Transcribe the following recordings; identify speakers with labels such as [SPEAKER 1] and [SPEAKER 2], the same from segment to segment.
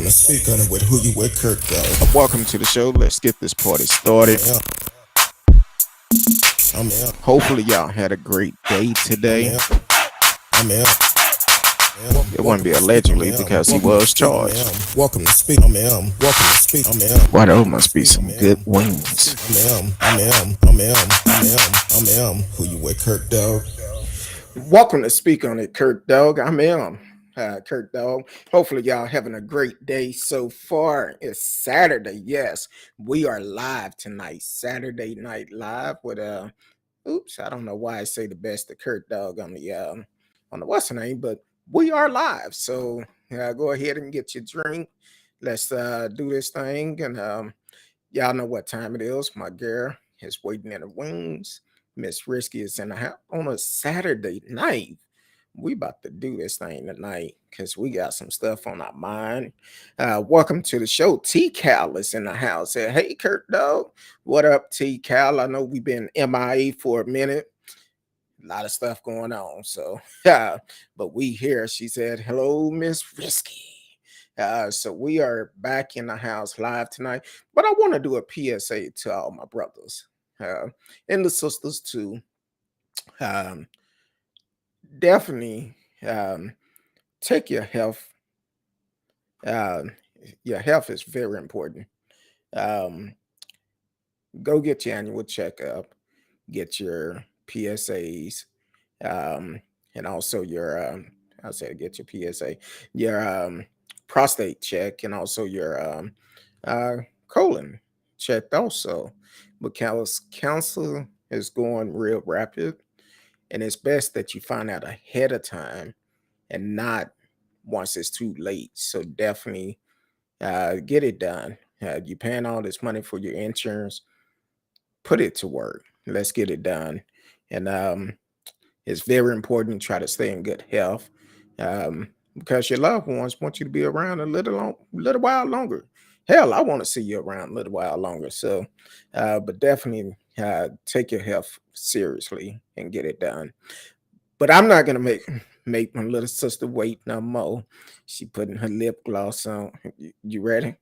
[SPEAKER 1] to speak on it with who you with, Curtdog.
[SPEAKER 2] Welcome to the show. Let's get this party started.
[SPEAKER 1] Yeah, I'm out.
[SPEAKER 2] Hopefully, y'all had a great day
[SPEAKER 1] I'm
[SPEAKER 2] today.
[SPEAKER 1] out. I'm out.
[SPEAKER 2] It wouldn't
[SPEAKER 1] Welcome
[SPEAKER 2] be
[SPEAKER 1] to speak. I'm
[SPEAKER 2] allegedly
[SPEAKER 1] out.
[SPEAKER 2] because he
[SPEAKER 1] Welcome to
[SPEAKER 2] was
[SPEAKER 1] speak. I'm
[SPEAKER 2] charged.
[SPEAKER 1] out. Welcome to speak. I'm out. Welcome to speak. I'm out.
[SPEAKER 2] Why, those
[SPEAKER 1] Welcome to
[SPEAKER 2] must be
[SPEAKER 1] speak. I'm
[SPEAKER 2] some
[SPEAKER 1] out.
[SPEAKER 2] good
[SPEAKER 1] Welcome to
[SPEAKER 2] wings.
[SPEAKER 1] speak. I'm out. Who you with, Curtdog?
[SPEAKER 2] Welcome to Speak on It, Curtdog. I'm Curtdog. Hopefully, y'all having a great day so far. It's Saturday. Yes, we are live tonight. Saturday Night Live with oops, I don't know why I say the best of Curtdog on the what's the name, but we are live. So go ahead and get your drink. Let's do this thing, and y'all know what time it is. My girl is waiting in the wings. Miss Risky is in the house on a Saturday night. We about to do this thing tonight because we got some stuff on our mind. Welcome to the show. T Cal is in the house. Said, hey, Curtdog. What up, T Cal? I know we've been MIA for a minute. A lot of stuff going on. So, but we here. She said, hello, Miss Risky. So we are back in the house live tonight. But I want to do a PSA to all my brothers and the sisters too. Um, Definitely take your health. Um, your health is very important. Um, go get your annual checkup, get your PSAs, and also your I said get your PSA, your prostate check, and also your uh, colon checked also, because cancer is going real rapid, and it's best that you find out ahead of time and not once it's too late. So definitely get it done. You're paying all this money for your insurance, put it to work. Let's get it done. And it's very important to try to stay in good health, because your loved ones want you to be around a little while longer. Hell, I want to see you around a little while longer. So, but definitely take your health seriously and get it done. But I'm not gonna make my little sister wait no more. She putting her lip gloss on. You ready?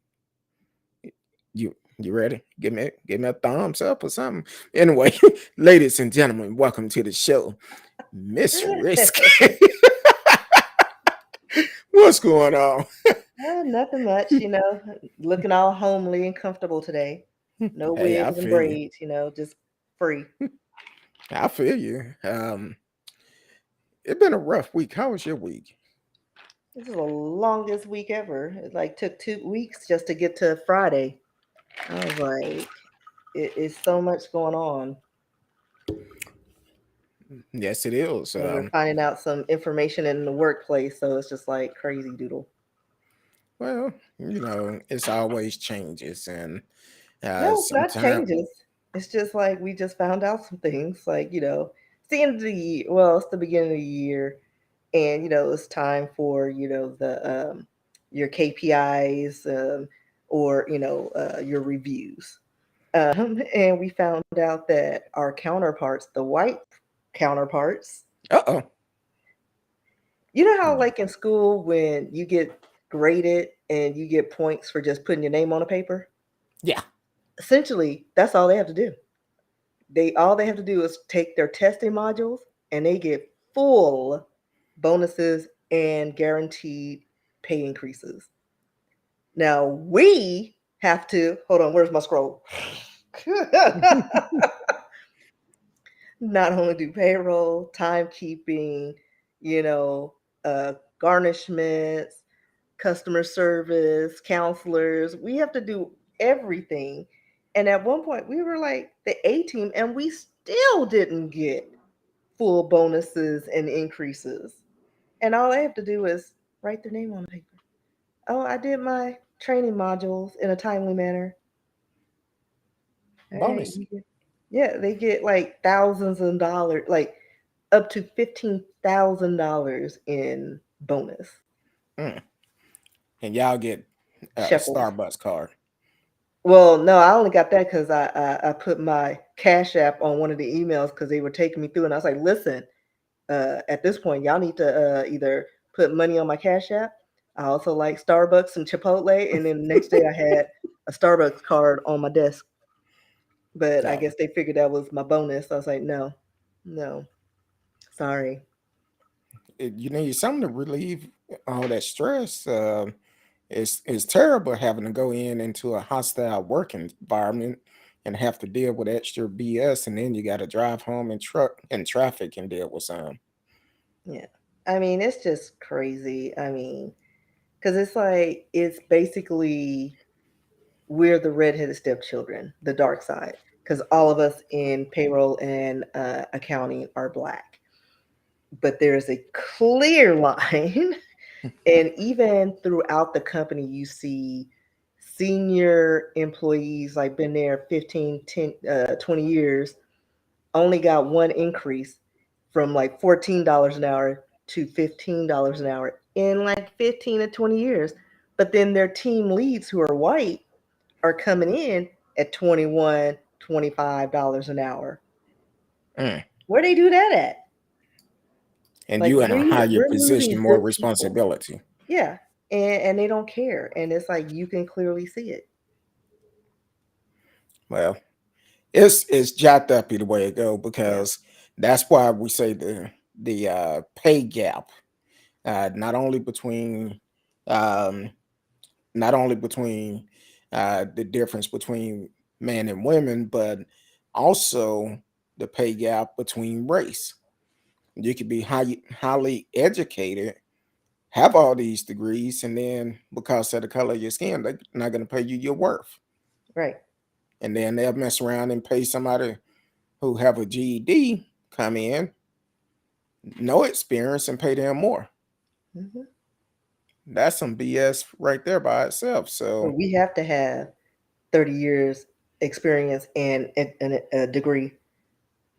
[SPEAKER 2] You ready? Give me a thumbs up or something. Anyway, ladies and gentlemen, welcome to the show. Miss Risk. What's going on?
[SPEAKER 3] Nothing much, looking all homely and comfortable today. No
[SPEAKER 2] Hey, I
[SPEAKER 3] wigs and
[SPEAKER 2] feel you.
[SPEAKER 3] braids, just free.
[SPEAKER 2] I feel you. It's been a rough week. How was your week?
[SPEAKER 3] This is the longest week ever. It like took 2 weeks just to get to Friday. I was like, it's so much going on.
[SPEAKER 2] Yes, it is.
[SPEAKER 3] And we're finding out some information in the workplace, so it's just like crazy doodle.
[SPEAKER 2] Well, it's always changes, and
[SPEAKER 3] No, it's not
[SPEAKER 2] sometimes.
[SPEAKER 3] changes. It's just like we just found out some things. Like, it's the end of the year. Well, it's the beginning of the year, and it's time for your KPIs, or your reviews. And we found out that our counterparts, the white counterparts,
[SPEAKER 2] Uh
[SPEAKER 3] you know how like in school when you get graded and you get points for just putting your name on a paper,
[SPEAKER 2] yeah.
[SPEAKER 3] essentially that's all they have to do. All they have to do is take their testing modules, and they get full bonuses and guaranteed pay increases. Now we have to hold on. Where's my scroll? Not only do payroll, timekeeping, you know, garnishments, customer service, counselors. We have to do everything. And at one point, we were like the A team, and we still didn't get full bonuses and increases. And all I have to do is write their name on the paper. Oh, I did my training modules in a timely manner. All right.
[SPEAKER 2] Bonus.
[SPEAKER 3] Yeah, they get like thousands of dollars, like up to $15,000 in bonus
[SPEAKER 2] Mm. And y'all get a
[SPEAKER 3] shekels.
[SPEAKER 2] Starbucks card.
[SPEAKER 3] Well, no, I only got that because I put my Cash App on one of the emails because they were taking me through, and I was like, listen, at this point, y'all need to either put money on my Cash App, I also like Starbucks and Chipotle. And then the next day I had a Starbucks card on my desk. But I
[SPEAKER 2] Oh,
[SPEAKER 3] guess they figured that was my bonus. I was like, no, no, sorry.
[SPEAKER 2] you need something to relieve all that stress. It's terrible having to go into a hostile work environment and have to deal with extra BS, and then you got to drive home in truck and traffic and deal with some.
[SPEAKER 3] Yeah. I mean, it's just crazy. I mean, because it's like, it's basically we're the redheaded stepchildren, the dark side, because all of us in payroll and accounting are black. But there's a clear line. And even throughout the company, you see senior employees like been there 15, 10, 20 years, only got one increase from like $14 an hour to $15 an hour in like 15 to 20 years. But then their team leads who are white are coming in at 21, $25 an hour.
[SPEAKER 2] Mm.
[SPEAKER 3] Where they do that at?
[SPEAKER 2] And
[SPEAKER 3] Like
[SPEAKER 2] you in a higher
[SPEAKER 3] we're
[SPEAKER 2] position,
[SPEAKER 3] losing
[SPEAKER 2] more
[SPEAKER 3] good people.
[SPEAKER 2] responsibility.
[SPEAKER 3] Yeah. And they don't care. And it's like you can clearly see it.
[SPEAKER 2] Well, it's jacked up either way it go,
[SPEAKER 3] Yeah.
[SPEAKER 2] because that's why we say the pay gap, not only between um, not only between the difference between men and women, but also the pay gap between race. You could be highly educated, have all these degrees, and then because of the color of your skin, they're not going to pay you your worth.
[SPEAKER 3] Right.
[SPEAKER 2] And then they'll mess around and pay somebody who have a GED come in, no experience, and pay them more.
[SPEAKER 3] Hmm.
[SPEAKER 2] That's some BS right there by itself.
[SPEAKER 3] But
[SPEAKER 2] So,
[SPEAKER 3] we have to have 30 years experience and a degree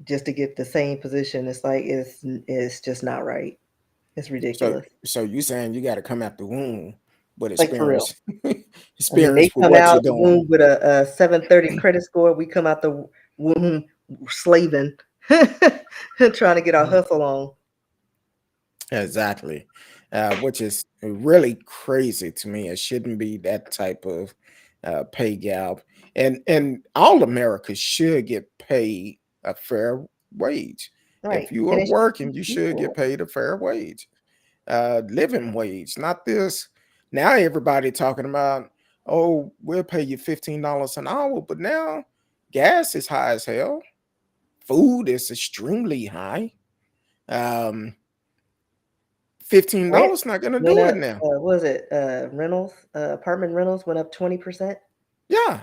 [SPEAKER 3] just to get the same position. It's like it's just not right. It's
[SPEAKER 2] so,
[SPEAKER 3] ridiculous.
[SPEAKER 2] so you saying you got to come out the womb with
[SPEAKER 3] Like for real.
[SPEAKER 2] experience,
[SPEAKER 3] I mean, they
[SPEAKER 2] experience for
[SPEAKER 3] come
[SPEAKER 2] what you're
[SPEAKER 3] out the
[SPEAKER 2] doing.
[SPEAKER 3] womb with a 730 credit score. We come out the womb slaving, trying to get our hustle on.
[SPEAKER 2] Exactly. Which is really crazy to me. It shouldn't be that type of pay gap. And all Americans should get paid a fair wage. If
[SPEAKER 3] Right.
[SPEAKER 2] you are
[SPEAKER 3] And it should
[SPEAKER 2] working,
[SPEAKER 3] be
[SPEAKER 2] you should get
[SPEAKER 3] equal.
[SPEAKER 2] paid a fair wage. Living wage, not this. Now everybody talking about, oh, we'll pay you $15 an hour, but now gas is high as hell. Food is extremely high. Um,
[SPEAKER 3] Rent
[SPEAKER 2] $15 not gonna
[SPEAKER 3] went
[SPEAKER 2] do it
[SPEAKER 3] up.
[SPEAKER 2] now.
[SPEAKER 3] What was it? Rentals, apartment rentals went up 20%.
[SPEAKER 2] Yeah.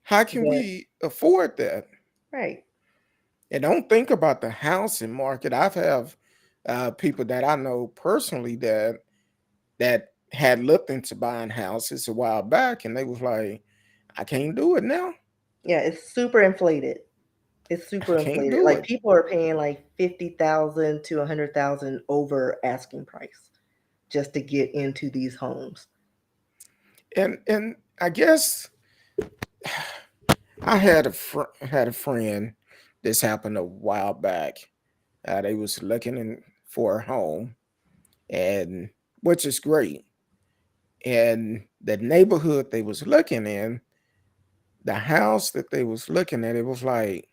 [SPEAKER 2] How can
[SPEAKER 3] But
[SPEAKER 2] we afford that?
[SPEAKER 3] right.
[SPEAKER 2] And don't think about the housing market. I've have people that I know personally that had looked into buying houses a while back, and they was like, I can't do it now.
[SPEAKER 3] Yeah, it's super inflated. It's
[SPEAKER 2] I
[SPEAKER 3] super
[SPEAKER 2] can't
[SPEAKER 3] inflated.
[SPEAKER 2] do
[SPEAKER 3] Like
[SPEAKER 2] it.
[SPEAKER 3] people are paying like 50,000 to 100,000 over asking price just to get into these homes.
[SPEAKER 2] And I guess I had had a friend. This happened a while back. They was looking for a home, and which is great. And the neighborhood they was looking in, the house that they was looking at, it was like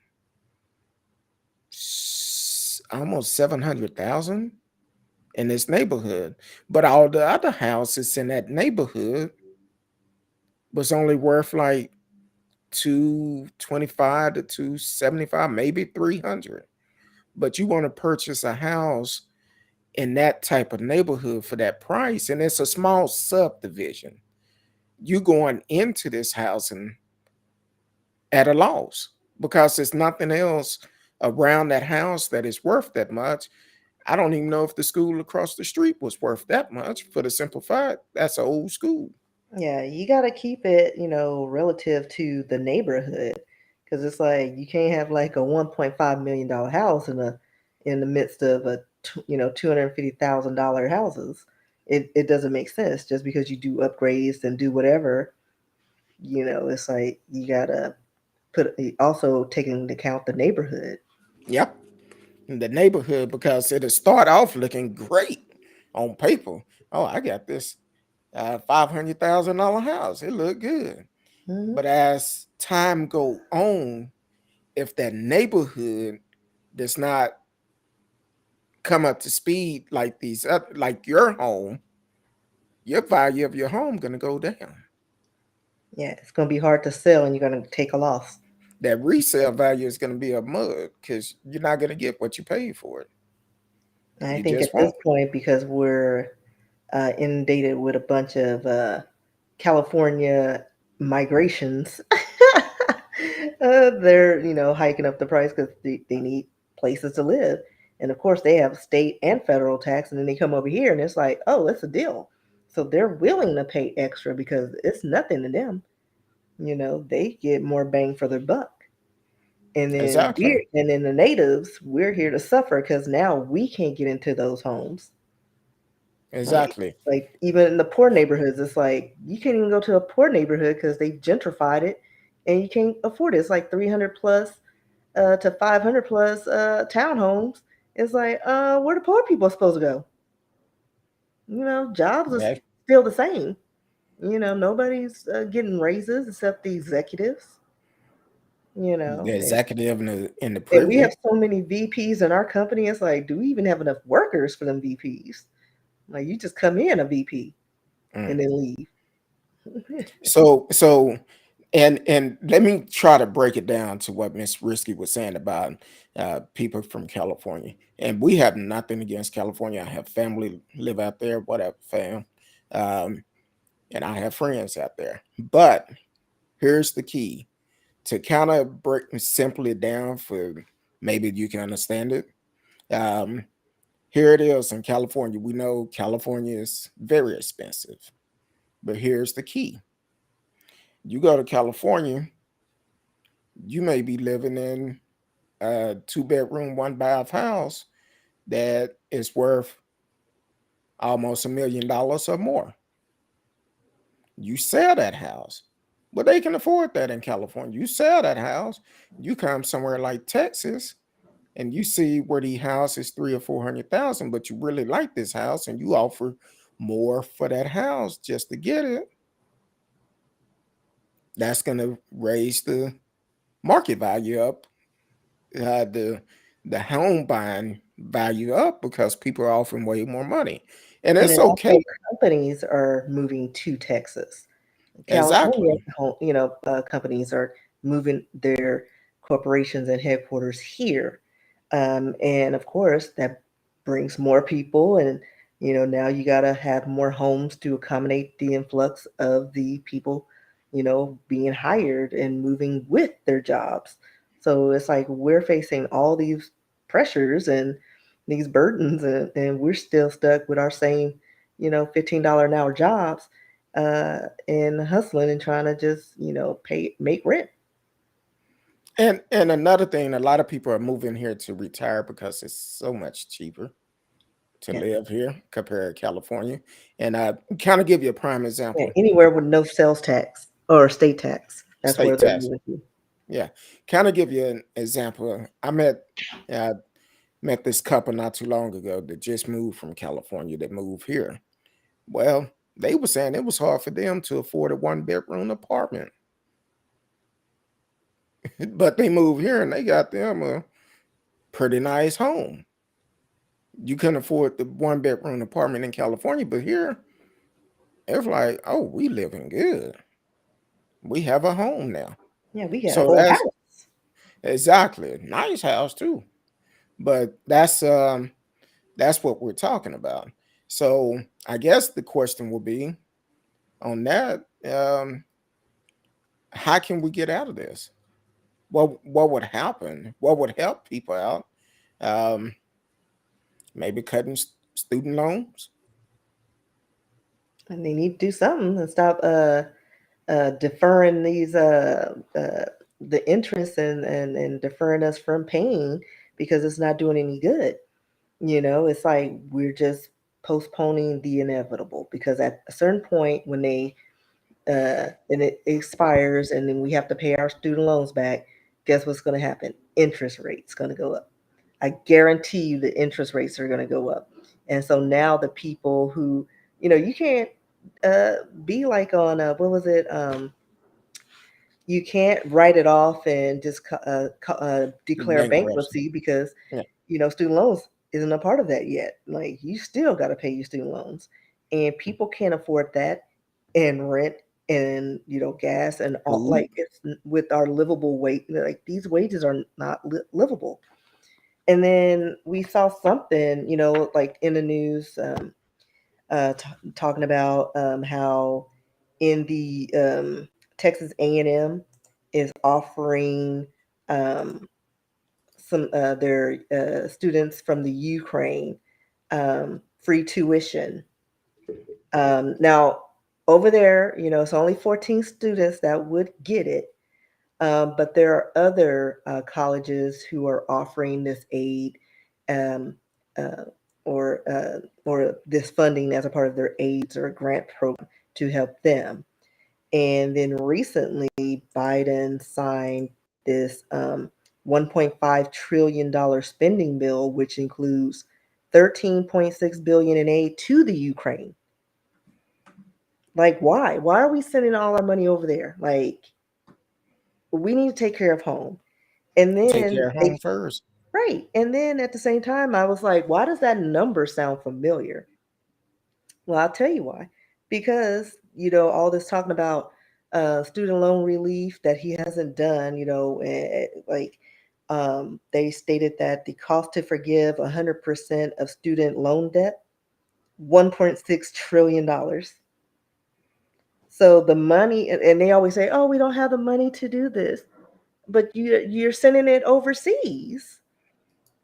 [SPEAKER 2] almost 700,000 in this neighborhood. But all the other houses in that neighborhood was only worth like 225 to 275, maybe 300. But you want to purchase a house in that type of neighborhood for that price, and it's a small subdivision. You going into this house and at a loss because there's nothing else around that house that is worth that much. I don't even know if the school across the street was worth that much, for the simple fact that's an old school.
[SPEAKER 3] Yeah, you got to keep it, relative to the neighborhood, because it's like you can't have like a $1.5 million house in the midst of $250,000 houses. It doesn't make sense just because you do upgrades and do whatever. It's like you gotta also take into account the neighborhood.
[SPEAKER 2] Yep, in the neighborhood, because it'll start off looking great on paper. Oh, I got this. $500,000 house. It looked good.
[SPEAKER 3] Mhm.
[SPEAKER 2] But as time go on, if that neighborhood does not come up to speed like these other, like your home, your value of your home gonna go down.
[SPEAKER 3] Yeah, it's gonna be hard to sell, and you're gonna take a loss.
[SPEAKER 2] That resale value is gonna be a mud because you're not gonna get what you paid for it.
[SPEAKER 3] And I
[SPEAKER 2] You
[SPEAKER 3] think
[SPEAKER 2] just
[SPEAKER 3] at this
[SPEAKER 2] won't.
[SPEAKER 3] point, because we're inundated with a bunch of California migrations, they're hiking up the price because they need places to live, and of course they have state and federal tax, and then they come over here and it's like, oh, it's a deal. So they're willing to pay extra because it's nothing to them. They get more bang for their buck.
[SPEAKER 2] Exactly.
[SPEAKER 3] And then the natives, we're here to suffer because now we can't get into those homes. Like
[SPEAKER 2] Exactly.
[SPEAKER 3] like even in the poor neighborhoods, it's like you can't even go to a poor neighborhood because they've gentrified it, and you can't afford it. It's like 300 plus to 500 plus townhomes. It's like where the poor people supposed to go? Jobs are
[SPEAKER 2] Okay.
[SPEAKER 3] still the same. Nobody's getting raises except the executives. You
[SPEAKER 2] The
[SPEAKER 3] know, and,
[SPEAKER 2] executive and the
[SPEAKER 3] and we have
[SPEAKER 2] privilege.
[SPEAKER 3] so many VPs in our company. It's like, do we even have enough workers for them VPs? Like, you just come in a VP
[SPEAKER 2] Mm.
[SPEAKER 3] and then leave.
[SPEAKER 2] So and let me try to break it down to what Miss Risky was saying about people from California. And we have nothing against California. I have family live out there, whatever, fam. Um, and I have friends out there. But here's the key to kind of break simply down for maybe you can understand it. Um, Here it is in California. We know California is very expensive, but here's the key. You go to California, you may be living in a two-bedroom, one bath house that is worth almost $1 million or more. You sell that house, but they can afford that in California. You sell that house, you come somewhere like Texas, and you see where the house is 300 or 400,000, but you really like this house, and you offer more for that house just to get it. That's going to raise the market value up, the home buying value up because people are offering way more money, and
[SPEAKER 3] And
[SPEAKER 2] it's
[SPEAKER 3] then
[SPEAKER 2] okay.
[SPEAKER 3] also companies are moving to Texas. California,
[SPEAKER 2] Exactly.
[SPEAKER 3] companies are moving their corporations and headquarters here, and of course that brings more people, and now you got to have more homes to accommodate the influx of the people, being hired and moving with their jobs. So it's like we're facing all these pressures and these burdens, and we're still stuck with our same, $15 an hour jobs and hustling and trying to just pay make rent.
[SPEAKER 2] And another thing, a lot of people are moving here to retire because it's so much cheaper to
[SPEAKER 3] Yeah,
[SPEAKER 2] live here compared to California. And I kind of give you a prime
[SPEAKER 3] yeah.
[SPEAKER 2] example.
[SPEAKER 3] Anywhere with no sales tax or state tax, that's where
[SPEAKER 2] State
[SPEAKER 3] they're
[SPEAKER 2] tax.
[SPEAKER 3] moving to.
[SPEAKER 2] Yeah. Kind of give you an example. Uh, met this couple not too long ago that just moved from California that moved here. Well, they were saying it was hard for them to afford a one-bedroom apartment, but they moved here and they got them a pretty nice home. You couldn't afford the one-bedroom apartment in California, but here it's like, oh, we living good. We have a home now.
[SPEAKER 3] Yeah, we got a
[SPEAKER 2] So
[SPEAKER 3] whole
[SPEAKER 2] that's
[SPEAKER 3] house.
[SPEAKER 2] exactly nice house too. But that's what we're talking about. So I guess the question will be on that, how can we get out of this? What would happen? What would help people out? Um, Maybe cutting student loans.
[SPEAKER 3] And they need to do something and stop deferring these the interest and deferring us from paying because it's not doing any good. It's like we're just postponing the inevitable because at a certain point when they and it expires and then we have to pay our student loans back, guess what's going to happen? Interest rates going to go up. I guarantee you the interest rates are going to go up. And so now the people who, you can't be like on what was it? You can't write it off and just declare
[SPEAKER 2] Bankruptcy.
[SPEAKER 3] bankruptcy because
[SPEAKER 2] Yeah.
[SPEAKER 3] student loans isn't a part of that yet. Like you still got to pay your student loans, and people can't afford that, and rent and gas and all.
[SPEAKER 2] Food.
[SPEAKER 3] Like it's with our livable wage. Like these wages are not livable. And then we saw something, like in the news, talking about how in the Texas A&M is offering um, some their students from the Ukraine free tuition. Now, over there, it's only 14 students that would get it, but there are other colleges who are offering this aid um, uh, or this funding as a part of their AIDS or grant program to help them. And then recently, Biden signed this $1.5 trillion spending bill, which includes 13.6 billion in aid to the Ukraine. Like, why? Why are we sending all our money over there? Like, we need to take care of home. And
[SPEAKER 2] Take
[SPEAKER 3] then
[SPEAKER 2] care of home first.
[SPEAKER 3] right. And then at the same time, I was like, why does that number sound familiar? Well, I'll tell you why. Because, all this talking about student loan relief that he hasn't done, like they stated that the cost to forgive 100% of student loan debt, $1.6 trillion. So the money, and they always say, oh, we don't have the money to do this. But you're sending it overseas.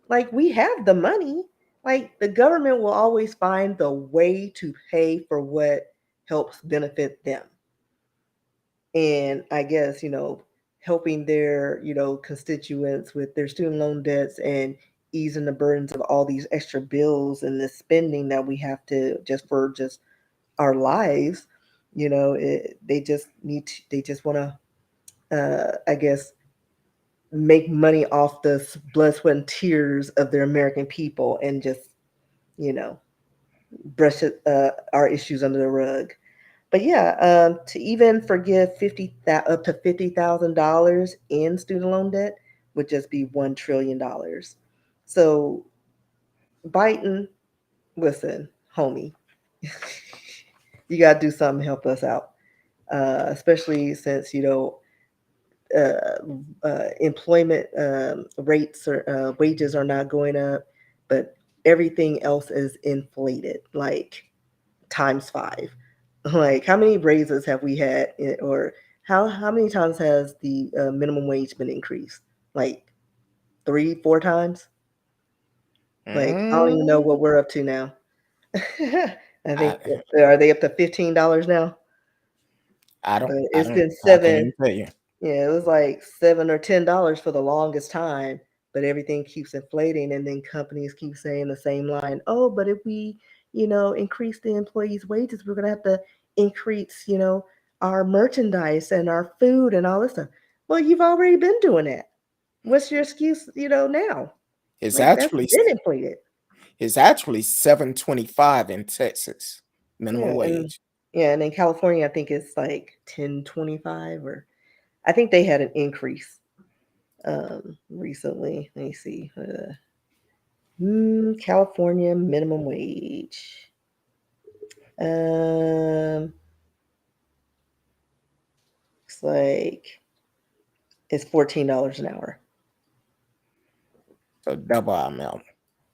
[SPEAKER 3] Like we have the money. Like the government will always find the way to pay for what helps benefit them. And I guess, helping their, constituents with their student loan debts and easing the burdens of all these extra bills and the spending that we have to just for just our lives, they just they just want to, I guess, make money off the blood, sweat, and tears of their American people and just, you know, brush our issues under the rug. But yeah, to even forgive up to $50,000 in student loan debt would just be $1 trillion. So Biden, listen, homie, you gotta do something to help us out, especially since employment rates or wages are not going up, but everything else is inflated like times five. Like how many raises have we had, or how many times has the minimum wage been increased? Like three, four times? Like I don't even know what
[SPEAKER 2] Mm,
[SPEAKER 3] we're up to now. I think
[SPEAKER 2] I
[SPEAKER 3] are they up to $15 now?
[SPEAKER 2] I don't
[SPEAKER 3] But
[SPEAKER 2] I
[SPEAKER 3] it's
[SPEAKER 2] don't
[SPEAKER 3] been
[SPEAKER 2] I can't
[SPEAKER 3] seven.
[SPEAKER 2] even tell you.
[SPEAKER 3] Yeah, it was like $7 or $10 for the longest time, but everything keeps inflating, and then companies keep saying the same line. Oh, but if we, increase the employees' wages, we're gonna have to increase, our merchandise and our food and all this stuff. Well, you've already been doing that. What's your excuse, now?
[SPEAKER 2] It's
[SPEAKER 3] Like that's
[SPEAKER 2] actually
[SPEAKER 3] been inflated.
[SPEAKER 2] it's actually 7.25 in Texas minimum
[SPEAKER 3] Yeah,
[SPEAKER 2] wage.
[SPEAKER 3] and in California, I think it's like 10.25, or I think they had an increase recently. Let me see. California minimum wage. Looks like it's $14 an hour.
[SPEAKER 2] So double amount.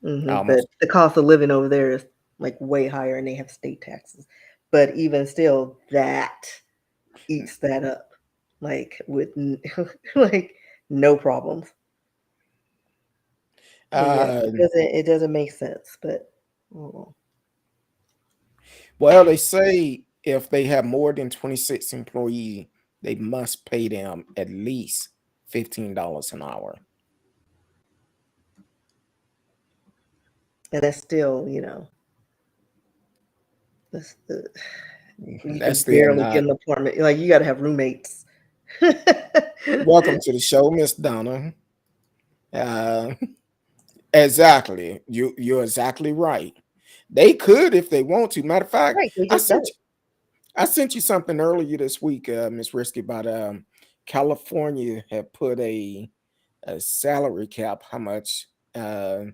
[SPEAKER 3] But
[SPEAKER 2] Almost.
[SPEAKER 3] the cost of living over there is like way higher, and they have state taxes. But even still, that eats that up, like with like no problems. But yeah,
[SPEAKER 2] Uh,
[SPEAKER 3] it doesn't make sense. But oh,
[SPEAKER 2] well, they say if they have more than 26 employees, they must pay them at least $15 an hour.
[SPEAKER 3] and that's still, that's the, you
[SPEAKER 2] That's
[SPEAKER 3] can
[SPEAKER 2] still
[SPEAKER 3] barely get
[SPEAKER 2] not.
[SPEAKER 3] an apartment. Like you got to have roommates.
[SPEAKER 2] Welcome to the show, Miss Donna. Uh, exactly. You're exactly right. They could if they want to. Matter of fact,
[SPEAKER 3] Right, they
[SPEAKER 2] I
[SPEAKER 3] just
[SPEAKER 2] sent
[SPEAKER 3] don't.
[SPEAKER 2] I sent you something earlier this week, Miss Risky, about California had put a salary cap, how much uh,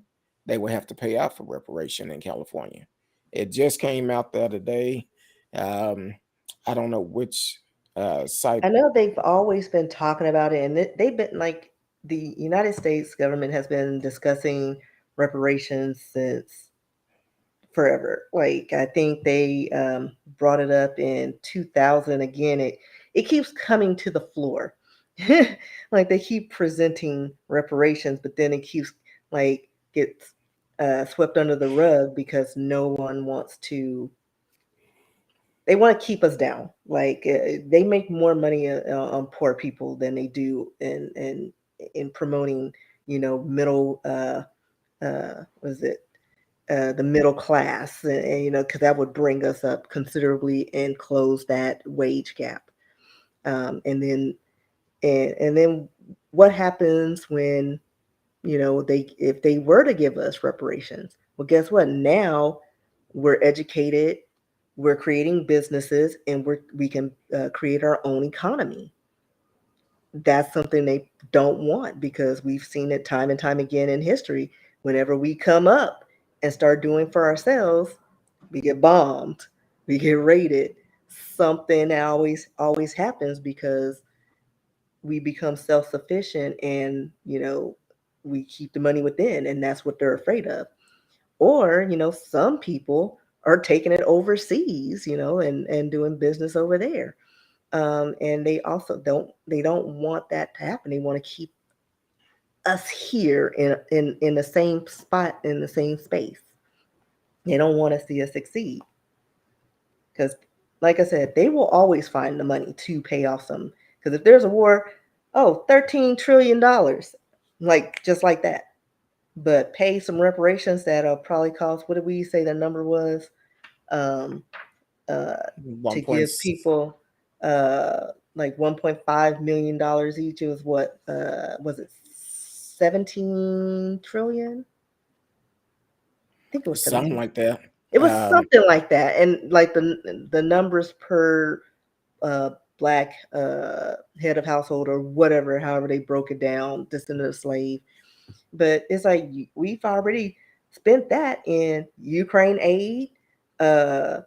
[SPEAKER 2] they would have to pay out for reparation in California. It just came out the other day. Um, I don't know which site.
[SPEAKER 3] I know they've always been talking about it, and they've been like the United States government has been discussing reparations since forever. Like I think they brought it up in 2000 again. It keeps coming to the floor. Like they keep presenting reparations, but then it keeps like gets swept under the rug because no one wants to. They want to keep us down. Like they make more money on poor people than they do in promoting, middle. What is it? The middle class, and because that would bring us up considerably and close that wage gap. And then what happens when they if they were to give us reparations? Well, guess what? Now we're educated, we're creating businesses, and we can create our own economy. That's something they don't want because we've seen it time and time again in history. Whenever we come up and start doing for ourselves, we get bombed, we get raided. Something always happens because we become self-sufficient, and we keep the money within, and that's what they're afraid of. Or some people are taking it overseas, and doing business over there. And they don't want that to happen. They want to keep us here in the same spot, in the same space. They don't want to see us succeed because, like I said, they will always find the money to pay off some. Because if there's a war, oh, $13 trillion, like just like that. But pay some reparations that'll probably cost. What did we say the number was? Um, uh,
[SPEAKER 2] One
[SPEAKER 3] to
[SPEAKER 2] point.
[SPEAKER 3] give people like $1.5 million each. It was what was it 17 trillion? I think it was
[SPEAKER 2] Something
[SPEAKER 3] 17.
[SPEAKER 2] like that.
[SPEAKER 3] It was
[SPEAKER 2] Um,
[SPEAKER 3] something like that, and like the numbers per uh, black head of household or whatever, however they broke it down, descendant of slave. But it's like we've already spent that in Ukraine aid. Uh,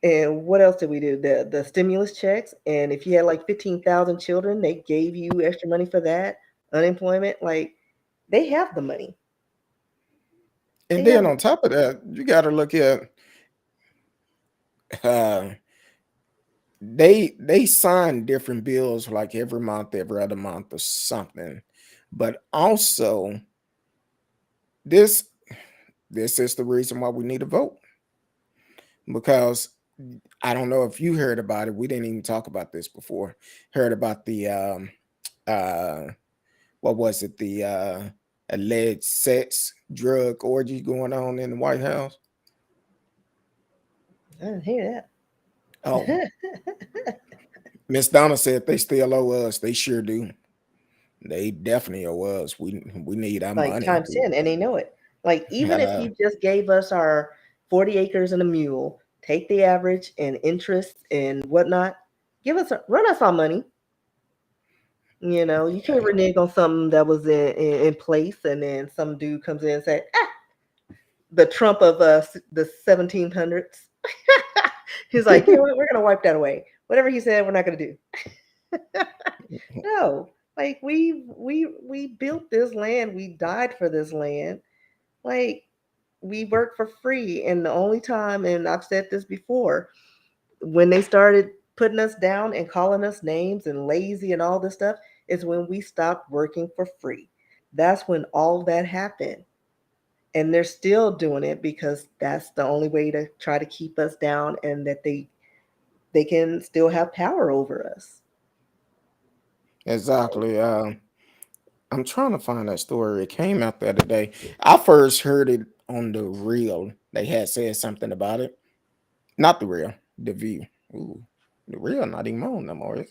[SPEAKER 3] And what else did we do? The stimulus checks. And if you had like 15,000 children, they gave you extra money for that. Unemployment, like they have the money.
[SPEAKER 2] and
[SPEAKER 3] They
[SPEAKER 2] then
[SPEAKER 3] have
[SPEAKER 2] on top of that, you got to look at uh, they sign different bills like every month, every other month, or something. But also, this this is the reason why we need a vote, because I don't know if you heard about it. We didn't even talk about this before. Heard about the uh what was it? The alleged sex drug orgy going on in the White House.
[SPEAKER 3] I didn't hear
[SPEAKER 2] Oh,
[SPEAKER 3] that.
[SPEAKER 2] Miss Donna said they still owe us. They sure do. They definitely owe us. We need our
[SPEAKER 3] Like
[SPEAKER 2] money.
[SPEAKER 3] times 10, and they know it. Like even if
[SPEAKER 2] Uh,
[SPEAKER 3] you just gave us our 40 acres and a mule, take the average and interest and whatnot, run us our money. You can't renege on something that was in place, and then some dude comes in and say, the Trump of the 1700s. He's like, you know what? We're gonna wipe that away. Whatever he said, we're not gonna do. No, like we built this land. We died for this land. Like we worked for free, and the only time, and I've said this before, when they started putting us down and calling us names and lazy and all this stuff, is when we stopped working for free. That's when all that happened. And they're still doing it because that's the only way to try to keep us down, and that they can still have power over us.
[SPEAKER 2] exactly. I'm trying to find that story. It came out the other day. I first heard it on the reel. They had said something about it. Not the real, the view. Ooh, the real not even on no more. Is it?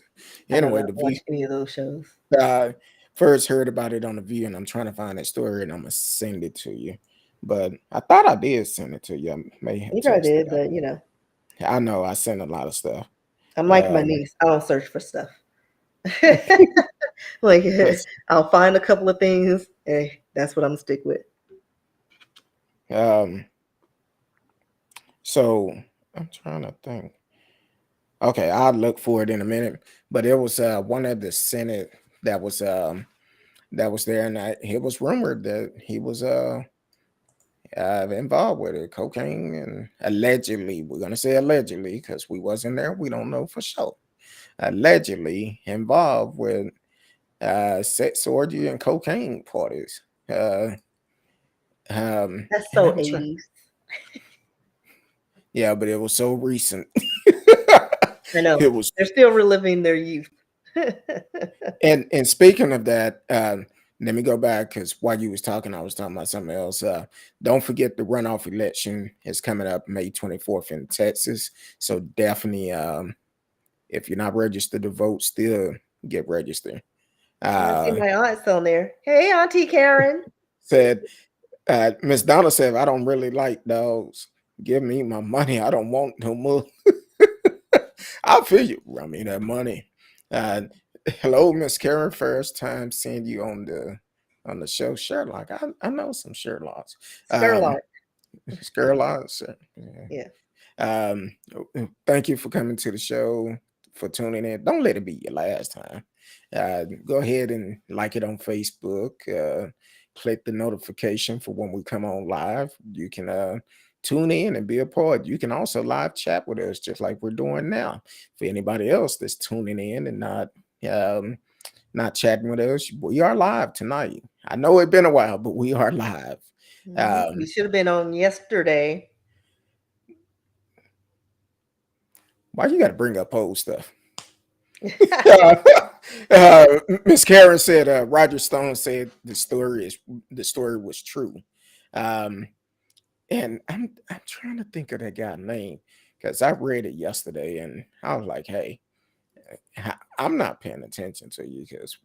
[SPEAKER 3] I don't
[SPEAKER 2] Anyway,
[SPEAKER 3] know,
[SPEAKER 2] the view.
[SPEAKER 3] watch any of those shows.
[SPEAKER 2] I first heard about it on the view, and I'm trying to find that story, and I'm gonna send it to you. But I thought I did send it to you. I may have
[SPEAKER 3] You probably
[SPEAKER 2] texted
[SPEAKER 3] did,
[SPEAKER 2] it out.
[SPEAKER 3] but
[SPEAKER 2] I know I sent a lot of stuff.
[SPEAKER 3] I'm like my
[SPEAKER 1] Um,
[SPEAKER 3] niece. I don't search for stuff. Like
[SPEAKER 1] let's
[SPEAKER 3] I'll find a couple of things, and that's what I'm gonna stick with.
[SPEAKER 2] um, so I'm trying to think. Okay, I'll look for it in a minute. But it was one of the Senate that was there, and it was rumored that he was involved with it, cocaine, and allegedly. We're gonna say allegedly because we wasn't there. We don't know for sure. Allegedly involved with sex orgy and cocaine parties.
[SPEAKER 3] That's
[SPEAKER 2] And
[SPEAKER 3] so
[SPEAKER 2] I'm trying.
[SPEAKER 3] 80s.
[SPEAKER 2] Yeah, but it was so recent.
[SPEAKER 3] I know.
[SPEAKER 2] It was.
[SPEAKER 3] They're still reliving their youth.
[SPEAKER 2] And speaking of that, let me go back because while you was talking, I was talking about something else. Don't forget the runoff election is coming up May 24th in Texas. So definitely, if you're not registered to vote, still get registered.
[SPEAKER 3] I see
[SPEAKER 2] Uh,
[SPEAKER 3] my aunt's on there. Hey, Auntie Karen.
[SPEAKER 2] said Miss Donna said, I don't really like dogs. Give me my money. I don't want no more. I feel you. I mean that money. Uh, hello, Miss Karen. First time seeing you on the show, Sherlock. I know some Sherlocks. Um,
[SPEAKER 3] Sherlock.
[SPEAKER 2] Sherlocks. Yeah.
[SPEAKER 3] Yeah.
[SPEAKER 2] Thank you for coming to the show, for tuning in. Don't let it be your last time. Go ahead and like it on Facebook. Click the notification for when we come on live. You can tune in and be a part. You can also live chat with us, just like we're doing now. For anybody else that's tuning in and um, not chatting with us, we are live tonight. I know it's been a while, but we are live.
[SPEAKER 3] You
[SPEAKER 2] Um,
[SPEAKER 3] should have been on yesterday.
[SPEAKER 2] why you got to bring up old stuff? uh, Miss Karen said Roger Stone said the story was true. Um, and I'm trying to think of that guy's name because I read it yesterday and I was like, hey, I'm not paying attention to you because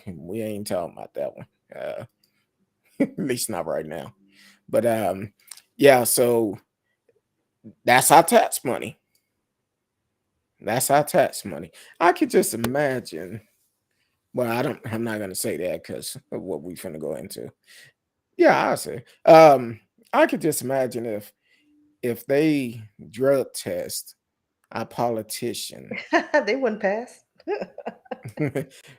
[SPEAKER 2] we ain't talking about that one. At least not right now. But yeah, so that's our tax money. That's our tax money. I could just imagine. Well, I'm not gonna say that because of what we finna go into. Yeah, I say. I could just imagine if they drug test a politician.
[SPEAKER 3] They wouldn't pass.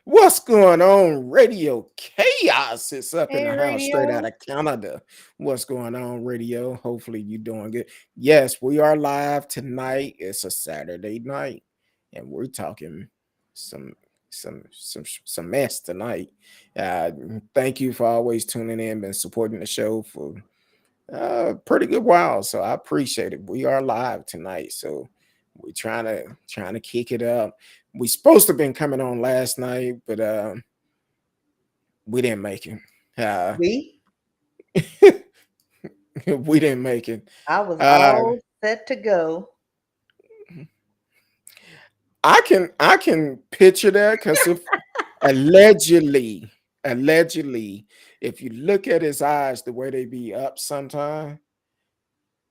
[SPEAKER 2] What's going on? Radio Chaos is up in
[SPEAKER 3] Hey,
[SPEAKER 2] the house straight out
[SPEAKER 3] radio.
[SPEAKER 2] of Canada. What's going on, radio? Hopefully you doing good. Yes, we are live tonight. It's a Saturday night, and we're talking some some mess tonight. Thank you for always tuning in and supporting the show for pretty good while. So I appreciate it. We are live tonight, so we're trying to kick it up. We supposed to have been coming on last night, but we didn't make it. Uh,
[SPEAKER 3] We?
[SPEAKER 2] we didn't make it.
[SPEAKER 3] I was
[SPEAKER 2] Uh,
[SPEAKER 3] all set to go.
[SPEAKER 2] I can picture that because if allegedly, allegedly, if you look at his eyes, the way they be up sometime,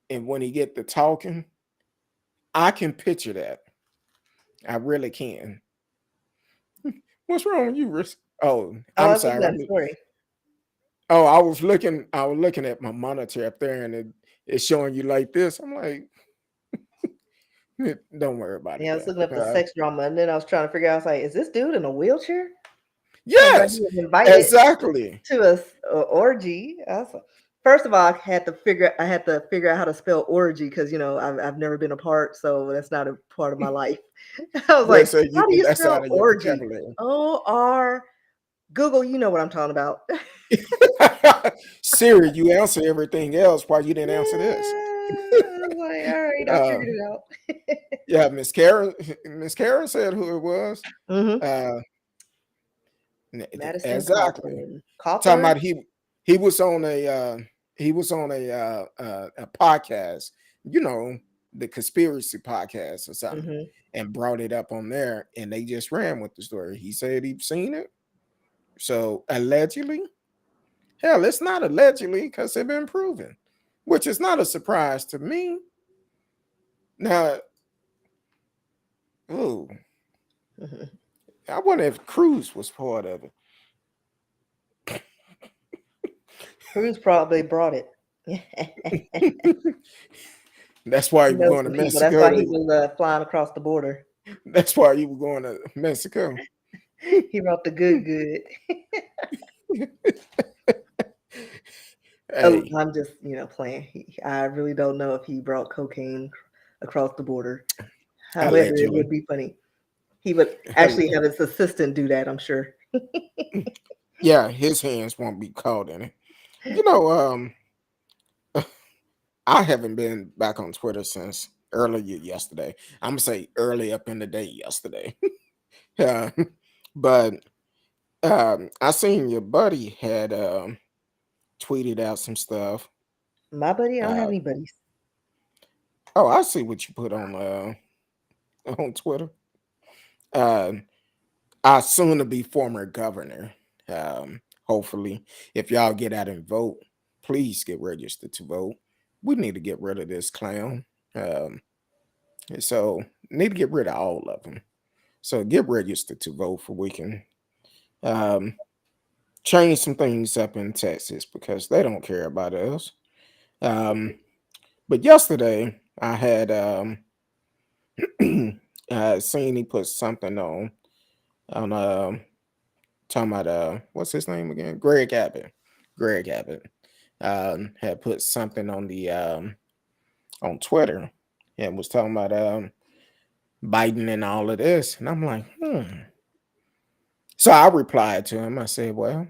[SPEAKER 2] and when he get to talking, I can picture that. I really can. What's wrong with you, Rick? Oh,
[SPEAKER 3] Oh, I
[SPEAKER 2] I'm
[SPEAKER 3] was looking
[SPEAKER 2] sorry.
[SPEAKER 3] at a story.
[SPEAKER 2] Oh, I was looking at my monitor up there and it's showing you like this. I'm like, don't worry about it
[SPEAKER 3] Yeah, I was
[SPEAKER 2] though.
[SPEAKER 3] looking up the sex drama, and then I was trying to figure out, I was like, is this dude in a wheelchair? Talking about he
[SPEAKER 2] Yes,
[SPEAKER 3] was invited
[SPEAKER 2] exactly.
[SPEAKER 3] to a orgy. First of all, I had to figure out how to spell orgy because I've never been a part, so that's not a part of my life. I was
[SPEAKER 2] Yeah,
[SPEAKER 3] like,
[SPEAKER 2] so you
[SPEAKER 3] how do you
[SPEAKER 2] that's out
[SPEAKER 3] spell
[SPEAKER 2] of your
[SPEAKER 3] orgy?
[SPEAKER 2] vocabulary.
[SPEAKER 3] O-R Google, you know what I'm talking about.
[SPEAKER 2] Siri, you answer everything else. Why you didn't answer this?
[SPEAKER 3] I was like, all right, I
[SPEAKER 2] Uh,
[SPEAKER 3] figured it out.
[SPEAKER 2] yeah, Miss Karen. Miss Karen said who it was.
[SPEAKER 3] Hmm.
[SPEAKER 2] Uh,
[SPEAKER 3] Madison
[SPEAKER 2] exactly.
[SPEAKER 3] Cawthorn.
[SPEAKER 2] Talking
[SPEAKER 3] Cawthorn?
[SPEAKER 2] about he was on a podcast, the conspiracy podcast or something,
[SPEAKER 3] Hmm.
[SPEAKER 2] and brought it up on there, and they just ran with the story. He said he'd seen it, so allegedly, hell, it's not allegedly because it's been proven, which is not a surprise to me. Now, Ooh,
[SPEAKER 3] Mhm.
[SPEAKER 2] I wonder if Cruz was part of
[SPEAKER 3] Cruz probably brought it.
[SPEAKER 2] it. That's why
[SPEAKER 3] He
[SPEAKER 2] you were
[SPEAKER 3] knows
[SPEAKER 2] going to
[SPEAKER 3] some people. That's
[SPEAKER 2] Mexico.
[SPEAKER 3] why he was flying across the border.
[SPEAKER 2] That's why you were going to Mexico.
[SPEAKER 3] He brought the good, good. Oh,
[SPEAKER 2] Hey,
[SPEAKER 3] I'm just, playing. I really don't know if he brought cocaine across the border. However, it
[SPEAKER 2] allegedly.
[SPEAKER 3] would be funny. He would actually have his assistant do that, I'm sure.
[SPEAKER 2] Yeah, his hands won't be caught in it. You know, I haven't been back on Twitter since earlier yesterday. I'm gonna say early up in the day yesterday. uh, but I seen your buddy had tweeted out some stuff.
[SPEAKER 3] My buddy, I don't have
[SPEAKER 2] Uh,
[SPEAKER 3] any buddies.
[SPEAKER 2] oh, I see what you put on on Twitter. Uh, our soon to be former governor. Hopefully, if y'all get out and vote, please get registered to vote. We need to get rid of this clown. Um, so need to get rid of all of them. So get registered to vote for we can um, change some things up in Texas because they don't care about us. Um, but yesterday I had seen he put something on talking about what's his name again? Greg Abbott. Greg Abbott had put something on the on Twitter and was talking about Biden and all of this, and I'm like, So I replied to him. I said, well,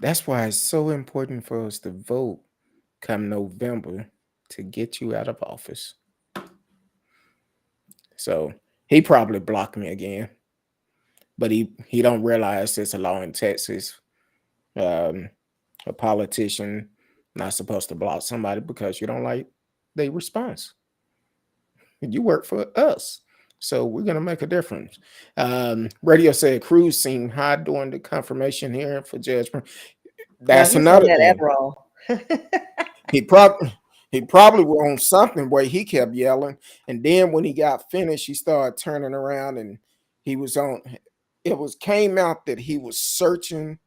[SPEAKER 2] that's why it's so important for us to vote come November to get you out of office. So he probably blocked me again, but he don't realize there's a law in Texas. Um, a politician not supposed to block somebody because you don't like their response. You work for us. So we're gonna make a difference. Radio said Cruz seemed high during the confirmation hearing for judgment.
[SPEAKER 3] Now
[SPEAKER 2] That's
[SPEAKER 3] he's on
[SPEAKER 2] another
[SPEAKER 3] that
[SPEAKER 2] thing.
[SPEAKER 3] Adderall.
[SPEAKER 2] He probably he probably was on something where he kept yelling, and then when he got finished, he started turning around and he was on. It was came out that he was searching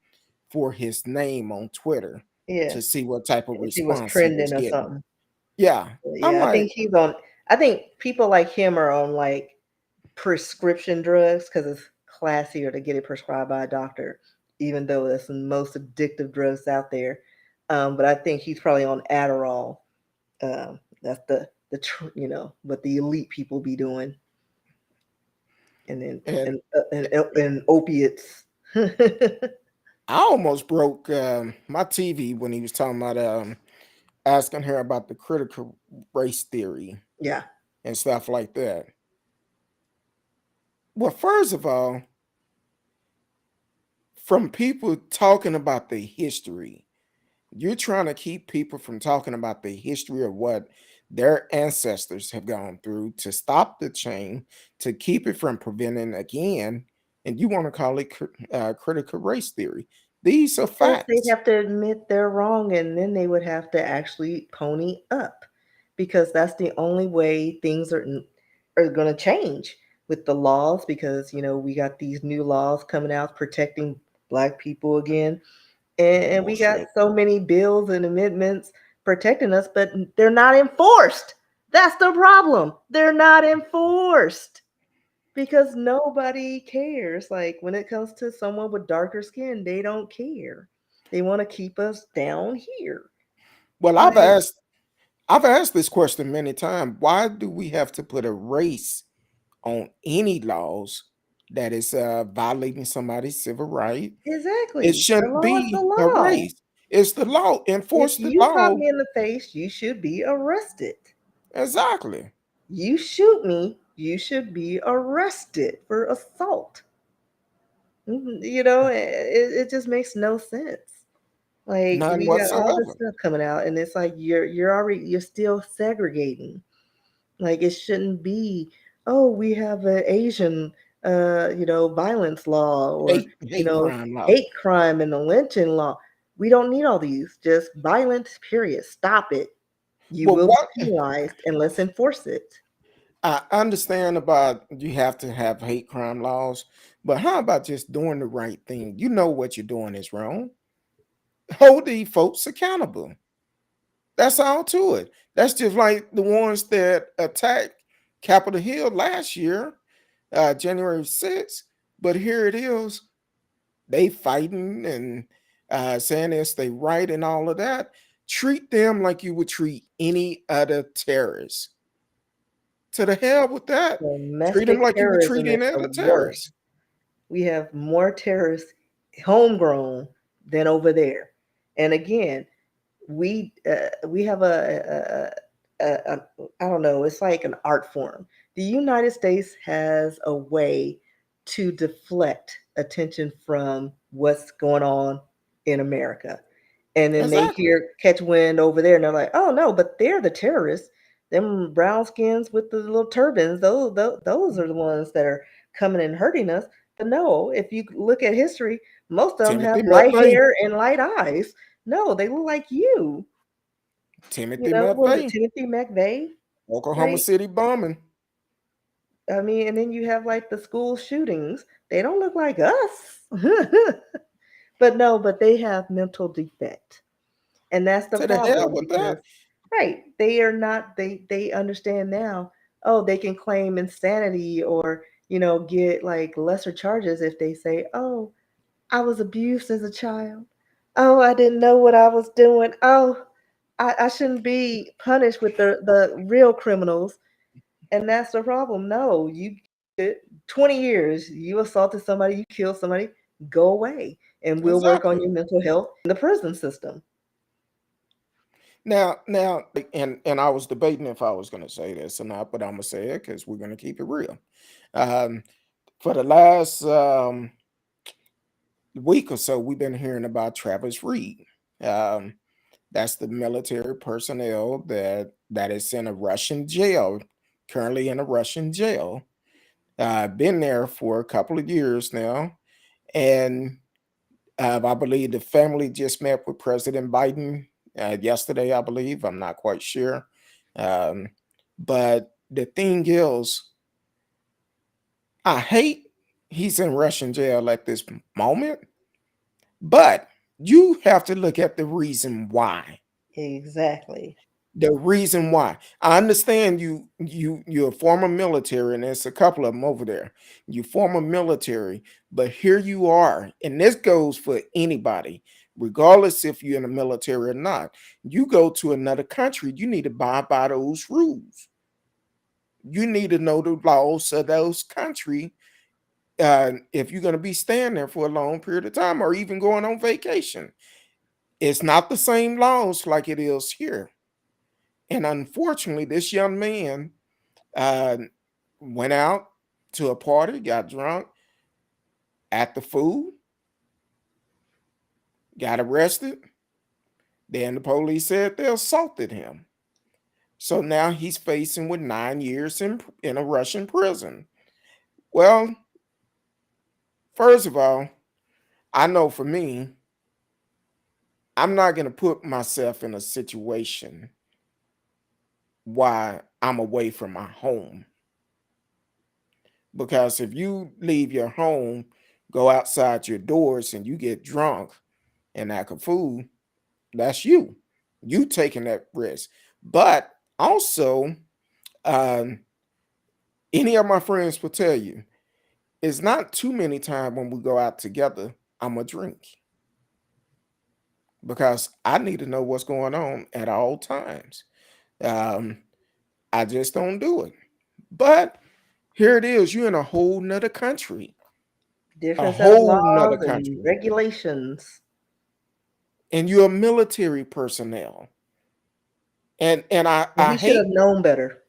[SPEAKER 2] for his name on Twitter
[SPEAKER 3] Yeah,
[SPEAKER 2] to see what type of
[SPEAKER 3] if he was
[SPEAKER 2] response he was
[SPEAKER 3] trending or
[SPEAKER 2] getting.
[SPEAKER 3] something.
[SPEAKER 2] Yeah, I'm
[SPEAKER 3] Yeah, I
[SPEAKER 2] like,
[SPEAKER 3] think he's on. I think people like him are on like prescription drugs because it's classier to get it prescribed by a doctor, even though it's the most addictive drugs out there. But I think he's probably on Adderall. That's what the elite people be doing, and then
[SPEAKER 2] and
[SPEAKER 3] and opiates.
[SPEAKER 2] I almost broke my TV when he was talking about asking her about the critical race theory
[SPEAKER 3] Yeah,
[SPEAKER 2] and stuff like that. Well, first of all, from people talking about the history, you're trying to keep people from talking about the history of what their ancestors have gone through to stop the chain, to keep it from preventing again, and you want to call it critical race theory. These are
[SPEAKER 3] first they'd
[SPEAKER 2] facts.
[SPEAKER 3] have to admit they're wrong, and then they would have to actually pony up, because that's the only way things are going to change with the laws. Because we got these new laws coming out protecting Black people again, and we got
[SPEAKER 2] Bullshit.
[SPEAKER 3] so many bills and amendments protecting us, but they're not enforced. That's the problem. They're not enforced because nobody cares. Like when it comes to someone with darker skin, they don't care. They want to keep us down here.
[SPEAKER 2] Well,
[SPEAKER 3] Like,
[SPEAKER 2] I've asked this question many times. Why do we have to put a race on any laws that is violating somebody's civil right? It
[SPEAKER 3] exactly. The
[SPEAKER 2] shouldn't
[SPEAKER 3] law is the
[SPEAKER 2] be a
[SPEAKER 3] law.
[SPEAKER 2] race. It's the law.
[SPEAKER 3] If
[SPEAKER 2] Enforce the
[SPEAKER 3] you pop
[SPEAKER 2] law.
[SPEAKER 3] me in the face, you should be arrested.
[SPEAKER 2] Exactly.
[SPEAKER 3] You shoot me, you should be arrested for assault. It just makes no sense. Like
[SPEAKER 2] None
[SPEAKER 3] we got all this
[SPEAKER 2] whatsoever.
[SPEAKER 3] stuff coming out, and it's like you're still segregating. Like it shouldn't be. Oh, we have an Asian, violence law, or
[SPEAKER 2] Hate crime law.
[SPEAKER 3] hate crime and the lynching law. We don't need all these. Just violence. Period. Stop it. You
[SPEAKER 2] Well,
[SPEAKER 3] will be
[SPEAKER 2] what
[SPEAKER 3] penalized, and let's enforce it.
[SPEAKER 2] I understand about you have to have hate crime laws, but how about just doing the right thing? You know what you're doing is wrong. Hold these folks accountable. That's all to it. That's just like the ones that attacked Capitol Hill last year, January 6th. But here it is, they fighting and saying it's they right and all of that. Treat them like you would treat any other terrorist. To the hell with that. Treat them
[SPEAKER 3] Domestic
[SPEAKER 2] like you would treat
[SPEAKER 3] terrorism is
[SPEAKER 2] any
[SPEAKER 3] the
[SPEAKER 2] other terrorist.
[SPEAKER 3] worst. We have more terrorists homegrown than over there. And again, we have a I don't know, it's like an art form. The United States has a way to deflect attention from what's going on in America. And then they
[SPEAKER 2] Exactly.
[SPEAKER 3] catch wind over there and they're like, oh no, but they're the terrorists. Them brown skins with the little turbans, those are the ones that are coming and hurting us. But no, if you look at history, most of them have
[SPEAKER 2] Timothy
[SPEAKER 3] light
[SPEAKER 2] McVeigh.
[SPEAKER 3] hair and light eyes. No, they look like you.
[SPEAKER 2] Timothy
[SPEAKER 3] Was it
[SPEAKER 2] McVeigh.
[SPEAKER 3] Timothy McVeigh?
[SPEAKER 2] Oklahoma
[SPEAKER 3] Right?
[SPEAKER 2] City bombing.
[SPEAKER 3] I mean, and then you have like the school shootings. They don't look like us. But no, but they have mental defect. And that's the
[SPEAKER 2] To the hell
[SPEAKER 3] problem
[SPEAKER 2] with that.
[SPEAKER 3] because right, they are not they understand now, oh, they can claim insanity or, get like lesser charges if they say, "Oh, I was abused as a child. Oh, I didn't know what I was doing. Oh, I shouldn't be punished with the real criminals." And that's the problem. No, you get 20 years, you assaulted somebody, you killed somebody, go away. And we'll work on
[SPEAKER 2] Exactly.
[SPEAKER 3] your mental health in the prison system.
[SPEAKER 2] Now, and I was debating if I was going to say this or not, but I'm gonna say it because we're going to keep it real. Um, for the last week or so, we've been hearing about Travis Reed. Um, that's the military personnel that is in a Russian jail, currently in a Russian jail. Been there for a couple of years now, and I believe the family just met with President Biden yesterday. I believe I'm not quite sure, um, but the thing is, I hate he's in Russian jail at this moment, but you have to look at the reason why.
[SPEAKER 3] Exactly.
[SPEAKER 2] The reason why. I understand you're a former military, and there's a couple of them over there. You former military, but here you are, and this goes for anybody, regardless if you're in the military or not. You go to another country, you need to abide by those rules. You need to know the laws of those country. If you're going to be staying there for a long period of time or even going on vacation, it's not the same laws like it is here. And unfortunately, this young man uh, went out to a party, got drunk, at the food, got arrested. Then the police said they assaulted him. So now he's facing with 9 years in a Russian prison. Well, first of all, I know for me, I'm not going to put myself in a situation why I'm away from my home. Because if you leave your home, go outside your doors, and you get drunk and act a fool, that's you. You taking that risk. But also, um, any of my friends will tell you, it's not too many times when we go out together, I'm a drink because I need to know what's going on at all times. Um, I just don't do it. But here it is, you're in a whole nother country, a
[SPEAKER 3] Different set of
[SPEAKER 2] whole nother
[SPEAKER 3] laws and
[SPEAKER 2] country,
[SPEAKER 3] regulations.
[SPEAKER 2] and you're military personnel. And
[SPEAKER 3] And
[SPEAKER 2] I
[SPEAKER 3] he should have
[SPEAKER 2] hate.
[SPEAKER 3] known better.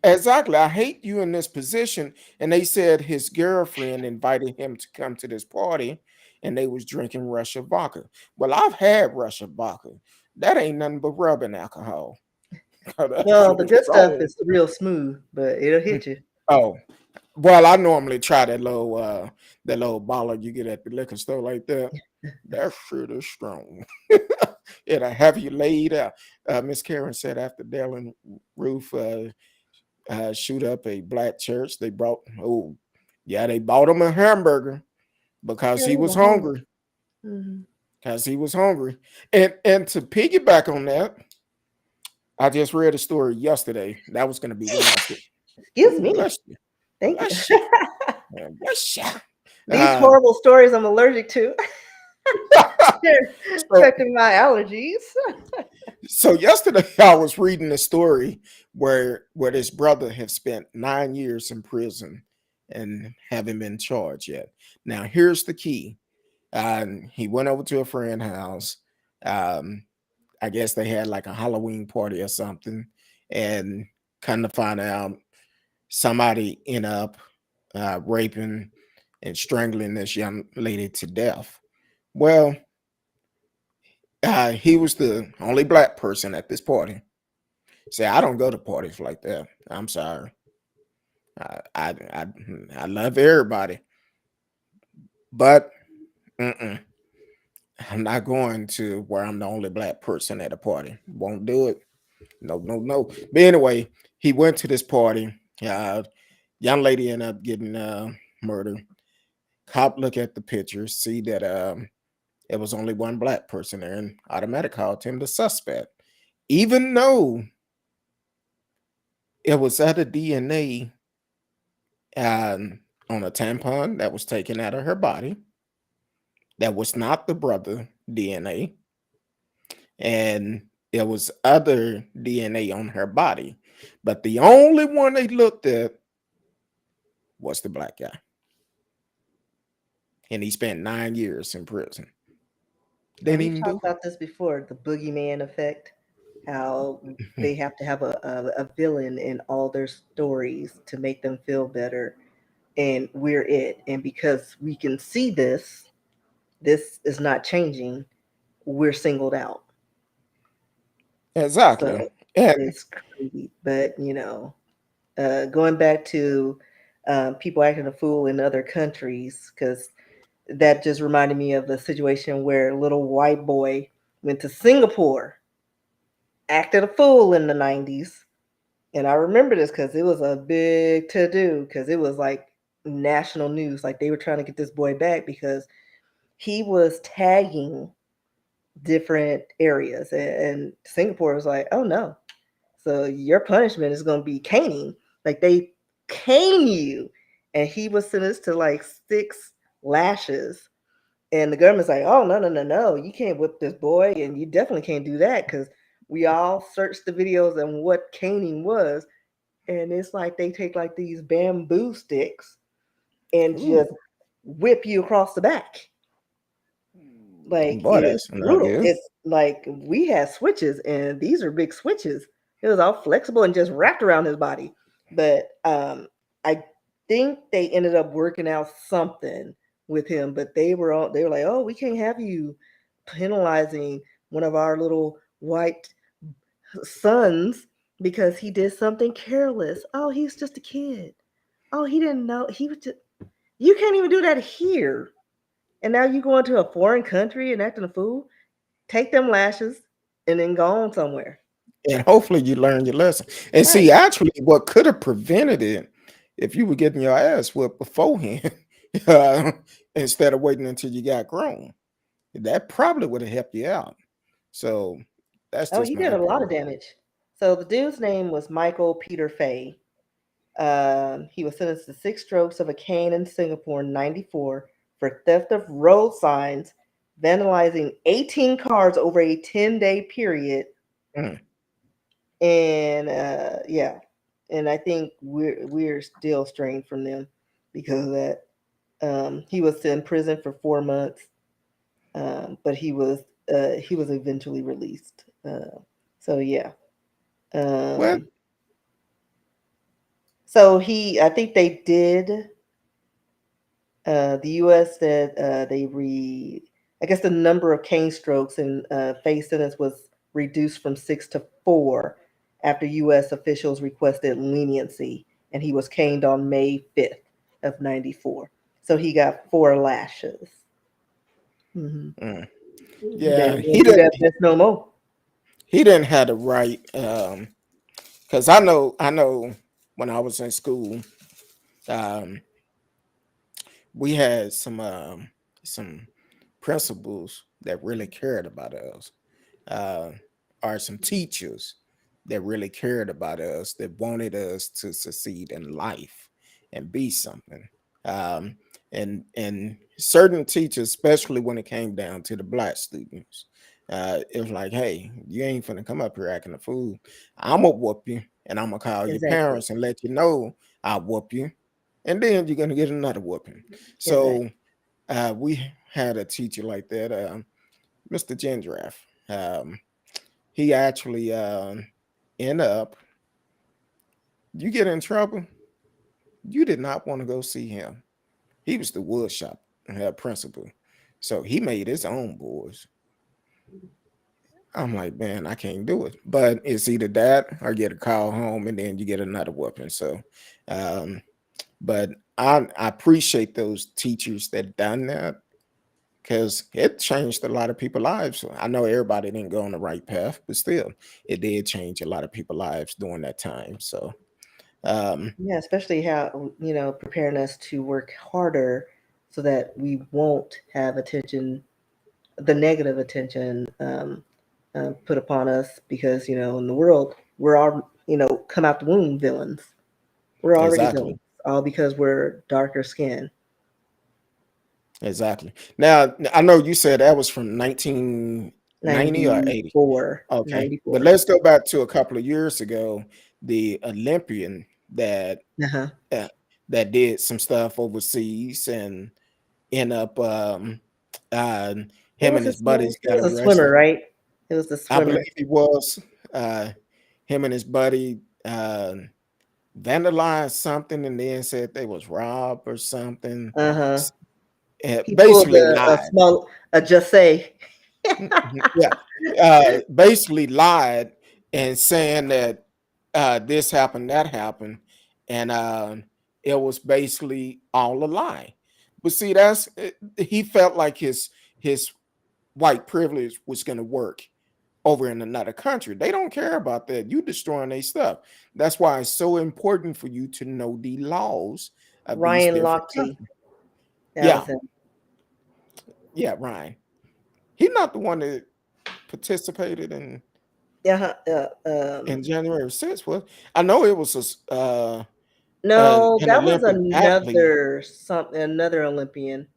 [SPEAKER 2] Exactly. I hate you in this position. And they said his girlfriend invited him to come to this party and they was drinking Russia vodka. Well, I've had Russia vodka. That ain't nothing but rubbing alcohol. That
[SPEAKER 3] Well, the
[SPEAKER 2] shit is
[SPEAKER 3] good stuff
[SPEAKER 2] strong.
[SPEAKER 3] is real smooth, but it'll hit you.
[SPEAKER 2] Oh, well, I normally try that little bottle you get at the liquor store like that. That shit is strong. It'll have you laid out. Miss Karen said after Dell and Ruth shoot up a black church. They bought him a hamburger because
[SPEAKER 3] Yeah,
[SPEAKER 2] he
[SPEAKER 3] they
[SPEAKER 2] was
[SPEAKER 3] were hungry.
[SPEAKER 2] hungry.
[SPEAKER 3] Hmm.
[SPEAKER 2] Because he was hungry. And to piggyback on that, I just read a story yesterday. That was going to be Wednesday.
[SPEAKER 3] Excuse
[SPEAKER 2] Ooh,
[SPEAKER 3] me.
[SPEAKER 2] bless you.
[SPEAKER 3] Thank you.
[SPEAKER 2] Bless you. Man, bless you.
[SPEAKER 3] These
[SPEAKER 2] Uh,
[SPEAKER 3] horrible stories I'm allergic to. They're
[SPEAKER 2] so
[SPEAKER 3] affecting my allergies.
[SPEAKER 2] so yesterday I was reading a story where this brother had spent 9 years in prison and haven't been charged yet. Now here's the key. He went over to a friend's house. Um, I guess they had like a Halloween party or something, and kind of find out somebody ended up raping and strangling this young lady to death. Well, he was the only black person at this party. Say, I don't go to parties like that. I'm sorry. I love everybody, but mm-mm, I'm not going to where I'm the only black person at a party. Won't do it. No, no, no. But anyway, he went to this party. Uh, Young lady ended up getting murdered. Cop look at the picture, see that it was only one black person there, and automatic called him the suspect, even though it was other DNA on a tampon that was taken out of her body. That was not the brother DNA, and there was other DNA on her body, but the only one they looked at was the black guy, and he spent 9 years in prison.
[SPEAKER 3] And
[SPEAKER 2] Didn't
[SPEAKER 3] we've
[SPEAKER 2] even
[SPEAKER 3] talked
[SPEAKER 2] do
[SPEAKER 3] about this before, the boogeyman effect, how
[SPEAKER 2] it.
[SPEAKER 3] they have to have a villain in all their stories to make them feel better. And we're it. And because we can see this is not changing, we're singled out. So
[SPEAKER 2] Exactly. And
[SPEAKER 3] it's crazy. But, going back to people acting a fool in other countries, because that just reminded me of the situation where a little white boy went to Singapore, acted a fool in the 90s. And I remember this because it was a big to do, because it was like national news. Like they were trying to get this boy back because he was tagging different areas. And Singapore was like, oh no. So your punishment is going to be caning. Like they cane you. And he was sentenced to like 6 lashes. And the government's like, oh, no, no, no, no. You can't whip this boy. And you definitely can't do that because we all searched the videos and what caning was. And it's like they take like these bamboo sticks and just
[SPEAKER 2] ooh,
[SPEAKER 3] whip you across the back. Like
[SPEAKER 2] boy,
[SPEAKER 3] it's
[SPEAKER 2] that's not
[SPEAKER 3] brutal.
[SPEAKER 2] good.
[SPEAKER 3] It's like we had switches, and these are big switches. It was all flexible and just wrapped around his body. But I think they ended up working out something with him. But they were like, oh, we can't have you penalizing one of our little white sons because he did something careless. Oh, he's just a kid. Oh, he didn't know. He was just. You can't even do that here. And now you go into a foreign country and acting a fool. Take them lashes and then go on somewhere.
[SPEAKER 2] And hopefully you learn your lesson. And
[SPEAKER 3] Right.
[SPEAKER 2] see, actually, what could have prevented it if you were getting your ass whipped beforehand uh, instead of waiting until you got grown. That probably would have helped you out. So that's
[SPEAKER 3] Oh,
[SPEAKER 2] just
[SPEAKER 3] he did
[SPEAKER 2] my
[SPEAKER 3] a lot of
[SPEAKER 2] opinion.
[SPEAKER 3] damage. So the dude's name was Michael Peter Fay. He was sentenced to 6 strokes of a cane in Singapore in '94 for theft of road signs, vandalizing 18 cars over a 10-day period,
[SPEAKER 2] Mm.
[SPEAKER 3] and yeah, and I think we're still strained from them because of that. He was in prison for 4 months, but he was eventually released. So yeah.
[SPEAKER 2] Well,
[SPEAKER 3] Um, so I think they did. The U.S. said I guess the number of cane strokes in Faye's sentence was reduced from 6 to 4 after U.S. officials requested leniency, and he was caned on May 5th of '94. So he got 4 lashes. Hmm.
[SPEAKER 2] mm.
[SPEAKER 3] They
[SPEAKER 2] Yeah,
[SPEAKER 3] ain't gonna do that best no more.
[SPEAKER 2] he didn't have the right because I know when I was in school, um, we had some principals that really cared about us, uh, or some teachers that really cared about us, that wanted us to succeed in life and be something. Um, and certain teachers, especially when it came down to the black students, it was like, hey, you ain't finna come up here acting a fool. I'm gonna whoop you, and I'm gonna call your
[SPEAKER 3] Exactly.
[SPEAKER 2] parents and let you know I'll whoop you, and then you're gonna get another whooping.
[SPEAKER 3] Exactly.
[SPEAKER 2] So we had a teacher like that, Mr. Gindraff. Um, he actually end up, you get in trouble, you did not want to go see him. He was the wood shop principal, so he made his own boys. I'm like, man, I can't do it. But it's either that or get a call home, and then you get another whooping. So, um, but I appreciate those teachers that done that, because it changed a lot of people's lives. I know everybody didn't go on the right path, but still, it did change a lot of people's lives during that time. So, um,
[SPEAKER 3] Yeah, especially how, preparing us to work harder so that we won't have attention, the negative attention put upon us because, in the world, we're all, come out the womb villains. We're already
[SPEAKER 2] exactly,
[SPEAKER 3] villains, all because we're darker skinned.
[SPEAKER 2] exactly. Now, I know you said that was from 1990 or 80.
[SPEAKER 3] 94,
[SPEAKER 2] Okay, but
[SPEAKER 3] 94.
[SPEAKER 2] let's go back to a couple of years ago. The Olympian
[SPEAKER 3] Uh-huh.
[SPEAKER 2] uh, that did some stuff overseas and end up, uh,
[SPEAKER 3] What
[SPEAKER 2] him
[SPEAKER 3] was
[SPEAKER 2] and his
[SPEAKER 3] his name?
[SPEAKER 2] buddies
[SPEAKER 3] He
[SPEAKER 2] got
[SPEAKER 3] was a swimmer,
[SPEAKER 2] arrested.
[SPEAKER 3] right? It was the
[SPEAKER 2] I
[SPEAKER 3] swimmer.
[SPEAKER 2] believe he was. Him and his buddy vandalized something and then said they was robbed or something.
[SPEAKER 3] Uh-huh. He pulled
[SPEAKER 2] Basically
[SPEAKER 3] a
[SPEAKER 2] lied.
[SPEAKER 3] small, a just say.
[SPEAKER 2] Yeah, basically lied and saying that this happened, that happened, and it was basically all a lie. But see, he felt like his white privilege was going to work over in another country. They don't care about that. You destroying their stuff. That's why it's so important for you to know the laws of these
[SPEAKER 3] Ryan
[SPEAKER 2] different
[SPEAKER 3] Lochte.
[SPEAKER 2] countries.
[SPEAKER 3] That was
[SPEAKER 2] Yeah,
[SPEAKER 3] him.
[SPEAKER 2] yeah, Ryan. He's not the one that participated
[SPEAKER 3] Yeah.
[SPEAKER 2] in January 6th. Was I know it was
[SPEAKER 3] No,
[SPEAKER 2] an
[SPEAKER 3] that was
[SPEAKER 2] Olympic athlete.
[SPEAKER 3] another Olympian.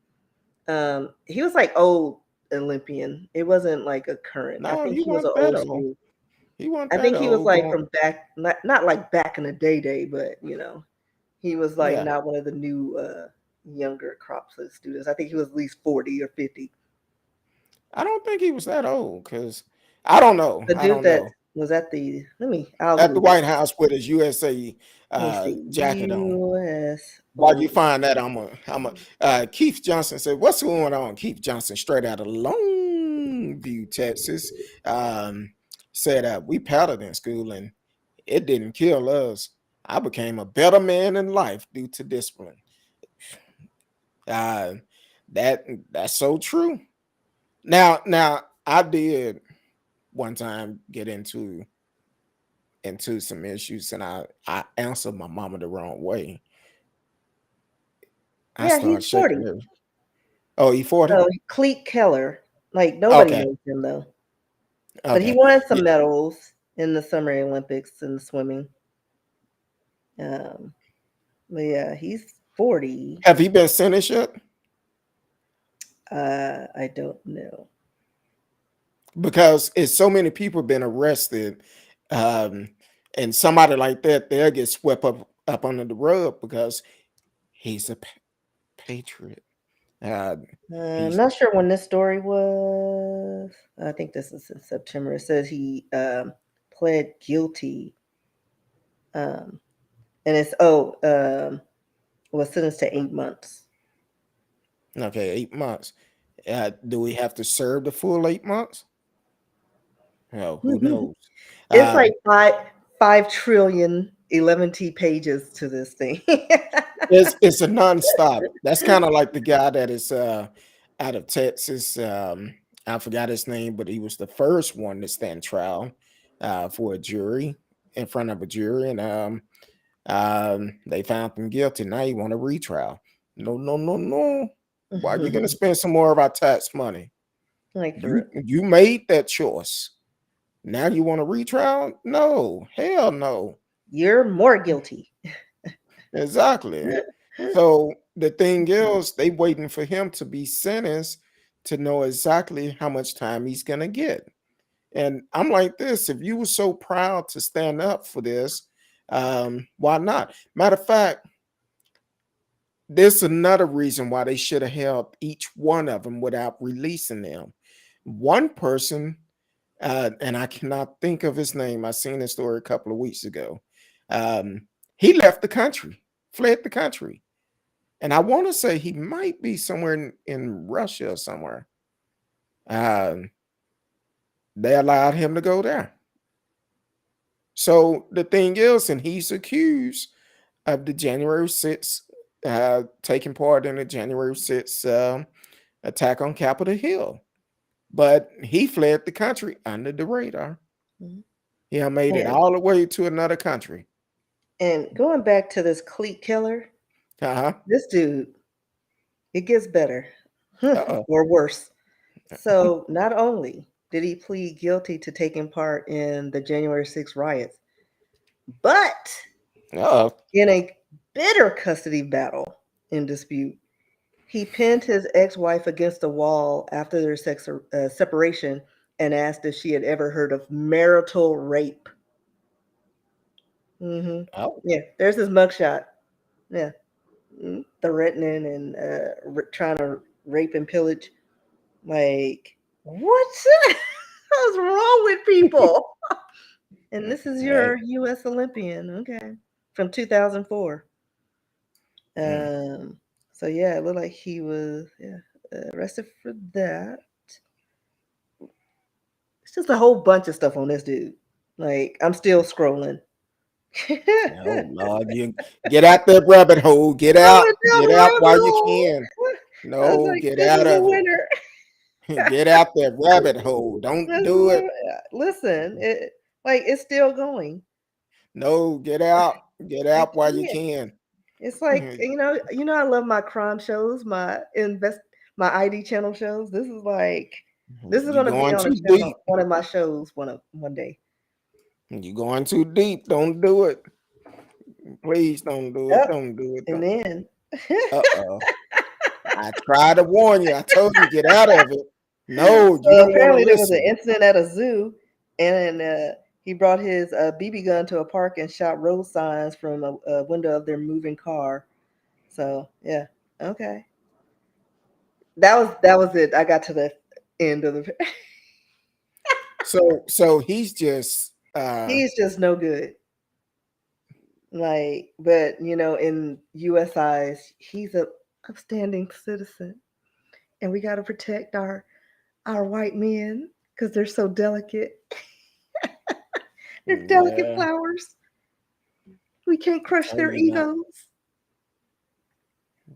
[SPEAKER 3] He was like old Olympian. It wasn't like a current. I
[SPEAKER 2] No,
[SPEAKER 3] think
[SPEAKER 2] he
[SPEAKER 3] he was an
[SPEAKER 2] wasn't that
[SPEAKER 3] old
[SPEAKER 2] old.
[SPEAKER 3] school.
[SPEAKER 2] He wasn't
[SPEAKER 3] I
[SPEAKER 2] that
[SPEAKER 3] think he was
[SPEAKER 2] old.
[SPEAKER 3] like
[SPEAKER 2] Going,
[SPEAKER 3] from back, not like back in the day, but he was like
[SPEAKER 2] yeah,
[SPEAKER 3] not one of the new younger crops of students. I think he was at least 40 or 50.
[SPEAKER 2] I don't think he was that old because I don't know.
[SPEAKER 3] The
[SPEAKER 2] I
[SPEAKER 3] dude
[SPEAKER 2] don't
[SPEAKER 3] that
[SPEAKER 2] know.
[SPEAKER 3] was at the I'll
[SPEAKER 2] At the
[SPEAKER 3] Google.
[SPEAKER 2] White House with his USA
[SPEAKER 3] Let me see.
[SPEAKER 2] jacket on.
[SPEAKER 3] US
[SPEAKER 2] While you
[SPEAKER 3] old.
[SPEAKER 2] find that, Keith Johnson said, "What's going on?" Keith Johnson, straight out of Longview, Texas, um, said, "We paddled in school and it didn't kill us. I became a better man in life due to discipline." Uh, that's so true. Now I did one time get into some issues, and I answered my mama the wrong way. I
[SPEAKER 3] Yeah,
[SPEAKER 2] started
[SPEAKER 3] he's
[SPEAKER 2] shaking
[SPEAKER 3] 40.
[SPEAKER 2] her. Oh, you 40?
[SPEAKER 3] So Cleet Keller, like nobody
[SPEAKER 2] Okay,
[SPEAKER 3] knows him though. But he
[SPEAKER 2] okay.
[SPEAKER 3] won
[SPEAKER 2] Yeah.
[SPEAKER 3] some medals in the Summer Olympics in the swimming. Um, but yeah, he's 40.
[SPEAKER 2] Have you been sentenced yet?
[SPEAKER 3] I don't know.
[SPEAKER 2] Because it's so many people been arrested, um, and somebody like that, they'll get swept up under the rug because he's a patriot. Uh,
[SPEAKER 3] I'm
[SPEAKER 2] he's
[SPEAKER 3] not sure when this story was. I think this is in September. It says he pled guilty, um, and was sentenced to 8 months.
[SPEAKER 2] okay. 8 months. Do we have to serve the full 8 months? Well, who knows?
[SPEAKER 3] It's
[SPEAKER 2] Um,
[SPEAKER 3] like five trillion 11T pages to this thing.
[SPEAKER 2] it's a nonstop. That's kind of like the guy that is out of Texas. I forgot his name, but he was the first one to stand trial for a jury in front of a jury, and They found him guilty. Now you want a retrial? No, no, no, no. Why are you gonna spend some more of our tax money?
[SPEAKER 3] Like for
[SPEAKER 2] You
[SPEAKER 3] real.
[SPEAKER 2] you made that choice. Now you want a retrial? No, hell no.
[SPEAKER 3] You're more guilty.
[SPEAKER 2] Exactly. So the thing is, they waiting for him to be sentenced to know exactly how much time he's gonna get. And I'm like this: if you were so proud to stand up for this, why not? Matter of fact, there's another reason why they should have held each one of them without releasing them. One person, and I cannot think of his name. I seen this story a couple of weeks ago. Um, he left the country, fled the country, and I want to say he might be somewhere in Russia or somewhere. Um, they allowed him to go there. So the thing is, and he's accused of the January 6th, taking part in the January 6th attack on Capitol Hill. But he fled the country under the radar.
[SPEAKER 3] Mhm.
[SPEAKER 2] He made it
[SPEAKER 3] And,
[SPEAKER 2] all the way to another country.
[SPEAKER 3] and going back to this clique killer,
[SPEAKER 2] Uh-huh.
[SPEAKER 3] this dude, it gets better
[SPEAKER 2] Uh-oh.
[SPEAKER 3] or worse. So not only did he plead guilty to taking part in the January 6th riots, but
[SPEAKER 2] Uh-oh.
[SPEAKER 3] in a bitter custody battle in dispute, he pinned his ex-wife against a wall after their separation and asked if she had ever heard of marital rape. Hmm.
[SPEAKER 2] Oh.
[SPEAKER 3] Yeah, there's his mugshot. Yeah, threatening and trying to rape and pillage. Like, what's what's wrong with people? And this is
[SPEAKER 2] Hey.
[SPEAKER 3] your U.S. Olympian, okay, from 2004.
[SPEAKER 2] Mm.
[SPEAKER 3] Um, so yeah, it looked like he was arrested for that. It's just a whole bunch of stuff on this dude. Like I'm still scrolling.
[SPEAKER 2] Oh Lord, you get out that rabbit hole. Get
[SPEAKER 3] I
[SPEAKER 2] out.
[SPEAKER 3] went down
[SPEAKER 2] Get
[SPEAKER 3] the
[SPEAKER 2] out while
[SPEAKER 3] rabbit
[SPEAKER 2] you
[SPEAKER 3] hole.
[SPEAKER 2] can.
[SPEAKER 3] I was
[SPEAKER 2] No,
[SPEAKER 3] like,
[SPEAKER 2] get
[SPEAKER 3] this
[SPEAKER 2] out
[SPEAKER 3] is a
[SPEAKER 2] of it.
[SPEAKER 3] winner.
[SPEAKER 2] Get out that rabbit hole. Don't
[SPEAKER 3] This is
[SPEAKER 2] do it.
[SPEAKER 3] listen, it's still going.
[SPEAKER 2] No, get out. Get
[SPEAKER 3] I
[SPEAKER 2] out while you
[SPEAKER 3] can't.
[SPEAKER 2] can.
[SPEAKER 3] It's like I love my crime shows, my ID channel shows. This is
[SPEAKER 2] You
[SPEAKER 3] gonna be
[SPEAKER 2] going
[SPEAKER 3] on a
[SPEAKER 2] too
[SPEAKER 3] channel,
[SPEAKER 2] deep.
[SPEAKER 3] one of my shows one day.
[SPEAKER 2] You going too deep. Don't do it. Please don't do it.
[SPEAKER 3] Yep.
[SPEAKER 2] Don't do it.
[SPEAKER 3] And
[SPEAKER 2] Don't.
[SPEAKER 3] then
[SPEAKER 2] Uh-oh. I tried to warn you. I told you get out of it. No, you don't want to
[SPEAKER 3] apparently there was an
[SPEAKER 2] listen.
[SPEAKER 3] incident at a zoo, and he brought his BB gun to a park and shot road signs from a window of their moving car. So yeah, okay, that was it. I got to the end of the.
[SPEAKER 2] So he's just
[SPEAKER 3] He's just no good. Like, but in U.S. eyes, he's a upstanding citizen, and we got to protect our white men because they're so delicate. They're delicate
[SPEAKER 2] yeah,
[SPEAKER 3] flowers. We can't crush
[SPEAKER 2] told
[SPEAKER 3] their
[SPEAKER 2] you not
[SPEAKER 3] egos.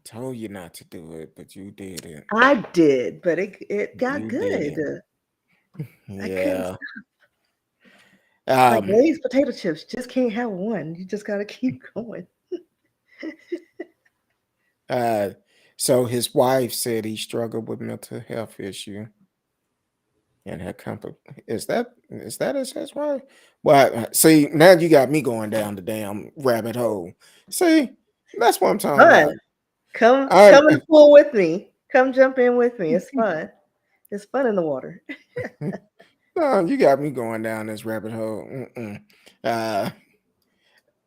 [SPEAKER 2] told you not to do it, but you did it.
[SPEAKER 3] I did, but it got
[SPEAKER 2] You did.
[SPEAKER 3] good. I couldn't
[SPEAKER 2] Yeah.
[SPEAKER 3] like
[SPEAKER 2] Um
[SPEAKER 3] Lay's potato chips. Just can't have one. You just got to keep going.
[SPEAKER 2] uh so his wife said he struggled with mental health issue and her company. Is that his wife? Well, see, now you got me going down the damn rabbit hole. See, that's what I'm talking
[SPEAKER 3] Fun.
[SPEAKER 2] about.
[SPEAKER 3] Come in
[SPEAKER 2] I
[SPEAKER 3] the pool with me. Come jump in with me. It's fun. It's fun in the water.
[SPEAKER 2] no, you got me going down this rabbit hole. Mm-mm. Uh,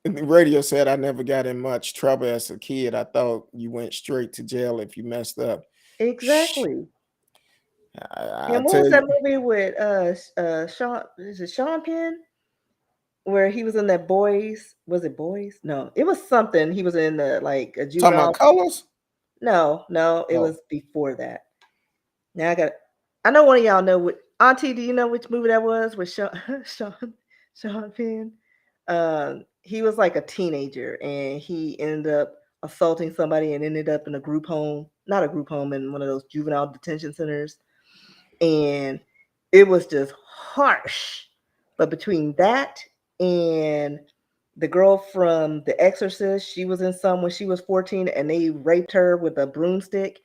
[SPEAKER 2] the radio said I never got in much trouble as a kid. I thought you went straight to jail if you messed up. Shh.
[SPEAKER 3] Exactly.
[SPEAKER 2] I
[SPEAKER 3] And what was
[SPEAKER 2] tell
[SPEAKER 3] that
[SPEAKER 2] you,
[SPEAKER 3] movie with Sean? Is it Sean Penn? Where he was in that boys? Was it boys? No, it was something. He was in the like a
[SPEAKER 2] talking about
[SPEAKER 3] juvenile.
[SPEAKER 2] colors.
[SPEAKER 3] No, it
[SPEAKER 2] Oh,
[SPEAKER 3] was before that. Now I know one of y'all know what Auntie. Do you know which movie that was with Sean Sean Penn? He was like a teenager and he ended up assaulting somebody and ended up in a group home, not a group home, in one of those juvenile detention centers. And it was just harsh. But between that and The girl from The Exorcist, she was in some when she was 14 and they raped her with a broomstick.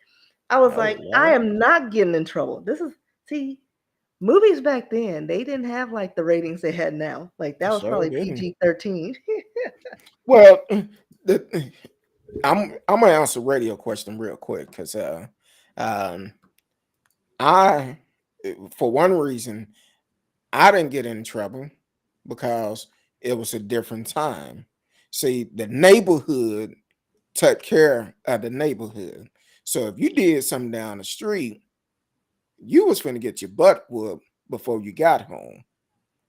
[SPEAKER 3] I was
[SPEAKER 2] Oh
[SPEAKER 3] like, I
[SPEAKER 2] Lord.
[SPEAKER 3] am not getting in trouble. This is, see, movies back then, they didn't have like the ratings they had now. Like that was
[SPEAKER 2] So
[SPEAKER 3] probably
[SPEAKER 2] didn't.
[SPEAKER 3] PG-13.
[SPEAKER 2] Well, the, I'm gonna answer radio question real quick because um I for one reason I didn't get in trouble because it was a different time. See, the neighborhood took care of the neighborhood. So if you did something down the street, you was finna get your butt whooped before you got home.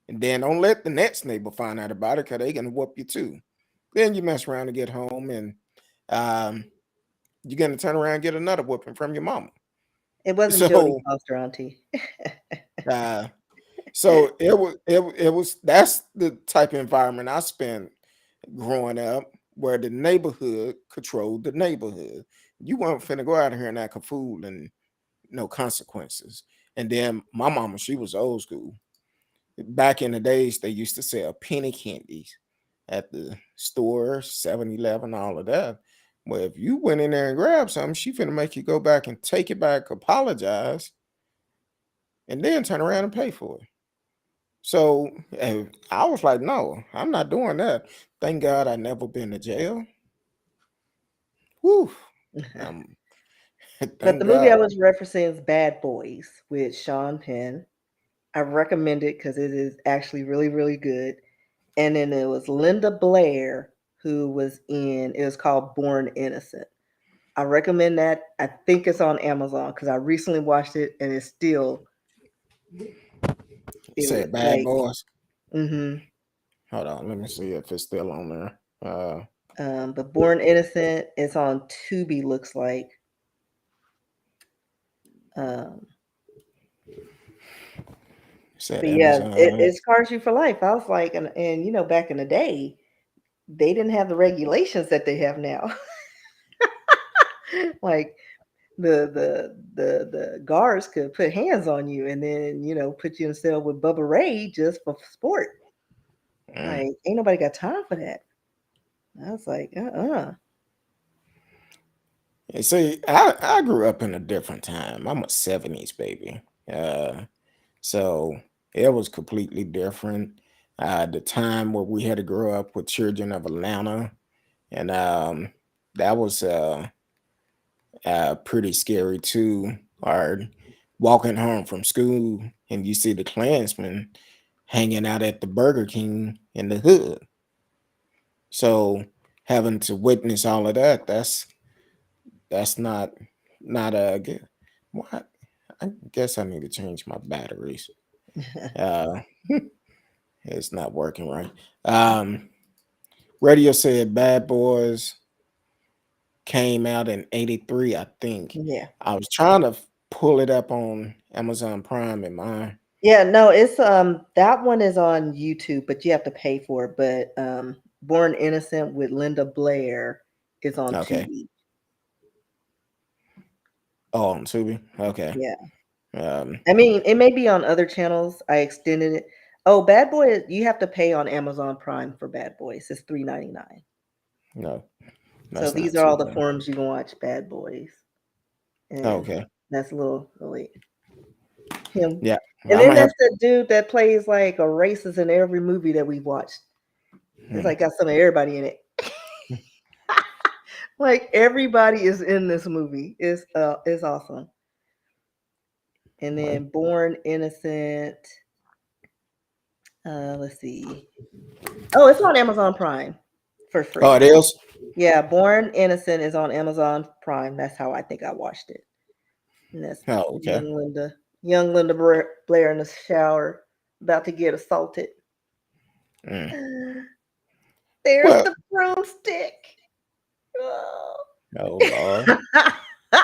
[SPEAKER 2] And then don't let the next neighbor find out about it because they gonna whoop you too. Then you mess around and get home and um, you're gonna turn around and get another whooping from your mama.
[SPEAKER 3] It wasn't Jodie
[SPEAKER 2] So
[SPEAKER 3] Foster, Auntie.
[SPEAKER 2] uh so it was that's the type of environment I spent growing up where the neighborhood controlled the neighborhood. You weren't finna go out here and act a fool and no consequences. And then my mama, she was old school. Back in the days, they used to sell penny candies at the store, 7-Eleven, all of that. Well, if you went in there and grabbed something, she finna make you go back and take it back, apologize, and then turn around and pay for it. So I was like, no, I'm not doing that. Thank God I never been to jail. Whew. Um,
[SPEAKER 3] But
[SPEAKER 2] thank
[SPEAKER 3] the movie I
[SPEAKER 2] God.
[SPEAKER 3] was referencing is Bad Boys with Sean Penn. I recommend it because it is actually really, really good. And then it was Linda Blair who was in, it was called Born Innocent. I recommend that. I think it's on Amazon because I recently watched it and it's still, it was
[SPEAKER 2] Said bad
[SPEAKER 3] like,
[SPEAKER 2] boys.
[SPEAKER 3] mm-hmm.
[SPEAKER 2] Hold on, let me see if it's still on there.
[SPEAKER 3] But Born Innocent is on Tubi, looks like. Um,
[SPEAKER 2] Said
[SPEAKER 3] but yeah,
[SPEAKER 2] Amazon.
[SPEAKER 3] it scars you for life. I was like, and you know, back in the day, they didn't have the regulations that they have now. Like the guards could put hands on you and then you know put you in a cell with Bubba Ray just for sport.
[SPEAKER 2] Mm.
[SPEAKER 3] Like ain't nobody got time for that. I was like,
[SPEAKER 2] You see, I grew up in a different time. I'm a 70s baby. So it was completely different. The time where we had to grow up with children of Atlanta, and that was pretty scary too. Or walking home from school and you see the Klansmen hanging out at the Burger King in the hood. So having to witness all of that, that's not a good. What? I guess I need to change my batteries. Uh, it's not working right. Um, Radio said Bad Boys came out in '83, I think.
[SPEAKER 3] yeah.
[SPEAKER 2] I was trying to pull it up on Amazon Prime in mine.
[SPEAKER 3] Yeah, no, it's that one is on YouTube, but you have to pay for it. But Born Innocent with Linda Blair is on
[SPEAKER 2] Okay.
[SPEAKER 3] Tubi.
[SPEAKER 2] Oh, on Tubi. Okay.
[SPEAKER 3] Yeah.
[SPEAKER 2] Um,
[SPEAKER 3] I mean, it may be on other channels. I extended it. Oh, Bad Boy, you have to pay on Amazon Prime for Bad Boys. It's $3.99.
[SPEAKER 2] no,
[SPEAKER 3] So
[SPEAKER 2] that's
[SPEAKER 3] these
[SPEAKER 2] not
[SPEAKER 3] are
[SPEAKER 2] too
[SPEAKER 3] all the
[SPEAKER 2] bad.
[SPEAKER 3] forums you can watch Bad Boys. And
[SPEAKER 2] Okay.
[SPEAKER 3] that's a little late. Him.
[SPEAKER 2] Yeah.
[SPEAKER 3] And
[SPEAKER 2] I'm
[SPEAKER 3] then
[SPEAKER 2] gonna have.
[SPEAKER 3] that's the dude that plays like a racist in every movie that we watched. It's
[SPEAKER 2] Hmm,
[SPEAKER 3] like got some of everybody in it. Like everybody is in this movie. It's awesome. And
[SPEAKER 2] well,
[SPEAKER 3] then Born Innocent. Let's see. Oh, it's on Amazon Prime for
[SPEAKER 2] oh,
[SPEAKER 3] free.
[SPEAKER 2] it is.
[SPEAKER 3] Yeah, Born Innocent is on Amazon Prime. That's how I think I watched it. And that's
[SPEAKER 2] Oh, okay.
[SPEAKER 3] young Linda Blair in the shower, about to get assaulted.
[SPEAKER 2] Mm.
[SPEAKER 3] There's
[SPEAKER 2] Well,
[SPEAKER 3] the broomstick. Oh.
[SPEAKER 2] oh Lord, oh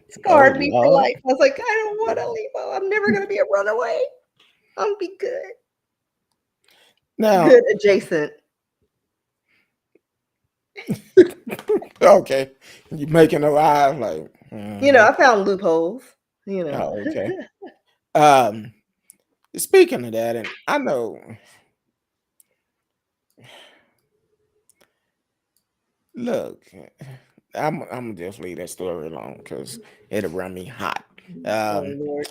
[SPEAKER 3] Scarred me for
[SPEAKER 2] Lord.
[SPEAKER 3] life. I was like, I don't want to leave. I'm never gonna be a runaway. I'm gonna be good.
[SPEAKER 2] Now,
[SPEAKER 3] Good adjacent.
[SPEAKER 2] okay, you making a eyes like.
[SPEAKER 3] You know,
[SPEAKER 2] Mhm.
[SPEAKER 3] I found loopholes. You know.
[SPEAKER 2] Oh, okay. Um, Speaking of that, and I know Look, I'm just leave that story alone because it'll run me hot.
[SPEAKER 3] Oh
[SPEAKER 2] Um,
[SPEAKER 3] Lord.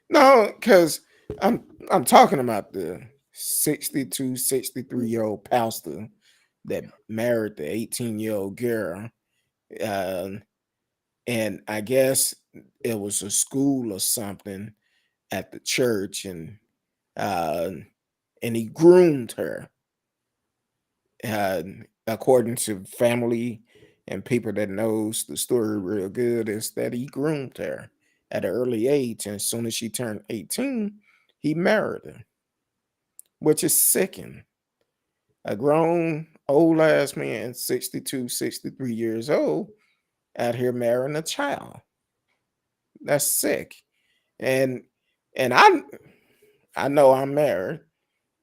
[SPEAKER 2] no, because I'm I'm talking about the 62, 63-year-old pastor that married the 18-year-old girl. Um, and I guess it was a school or something at the church, uh, and he groomed her. uh, According to family and people that knows the story real good, is that he groomed her at an early age, and as soon as she turned 18, he married her, which is sickening. A grown old ass man, 62, 63 years old, out here marrying a child. That's sick. And and I know I'm married,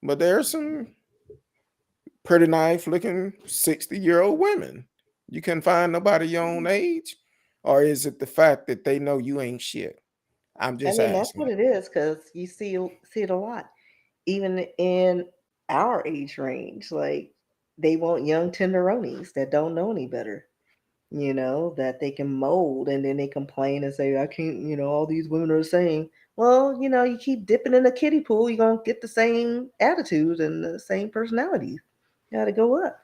[SPEAKER 2] but there's some pretty nice looking 60-year-old women. You can find nobody your own age, or is it the fact that they know you ain't shit? I'm
[SPEAKER 3] I
[SPEAKER 2] just
[SPEAKER 3] mean, that's what
[SPEAKER 2] asking.
[SPEAKER 3] it is because you see it a lot, even in our age range. Like they want young tenderonis that don't know any better, that they can mold, and then they complain and say, "I can't." All these women are saying, "Well, you keep dipping in a kiddie pool, you're gonna get the same attitude and the same personalities. You got to go up."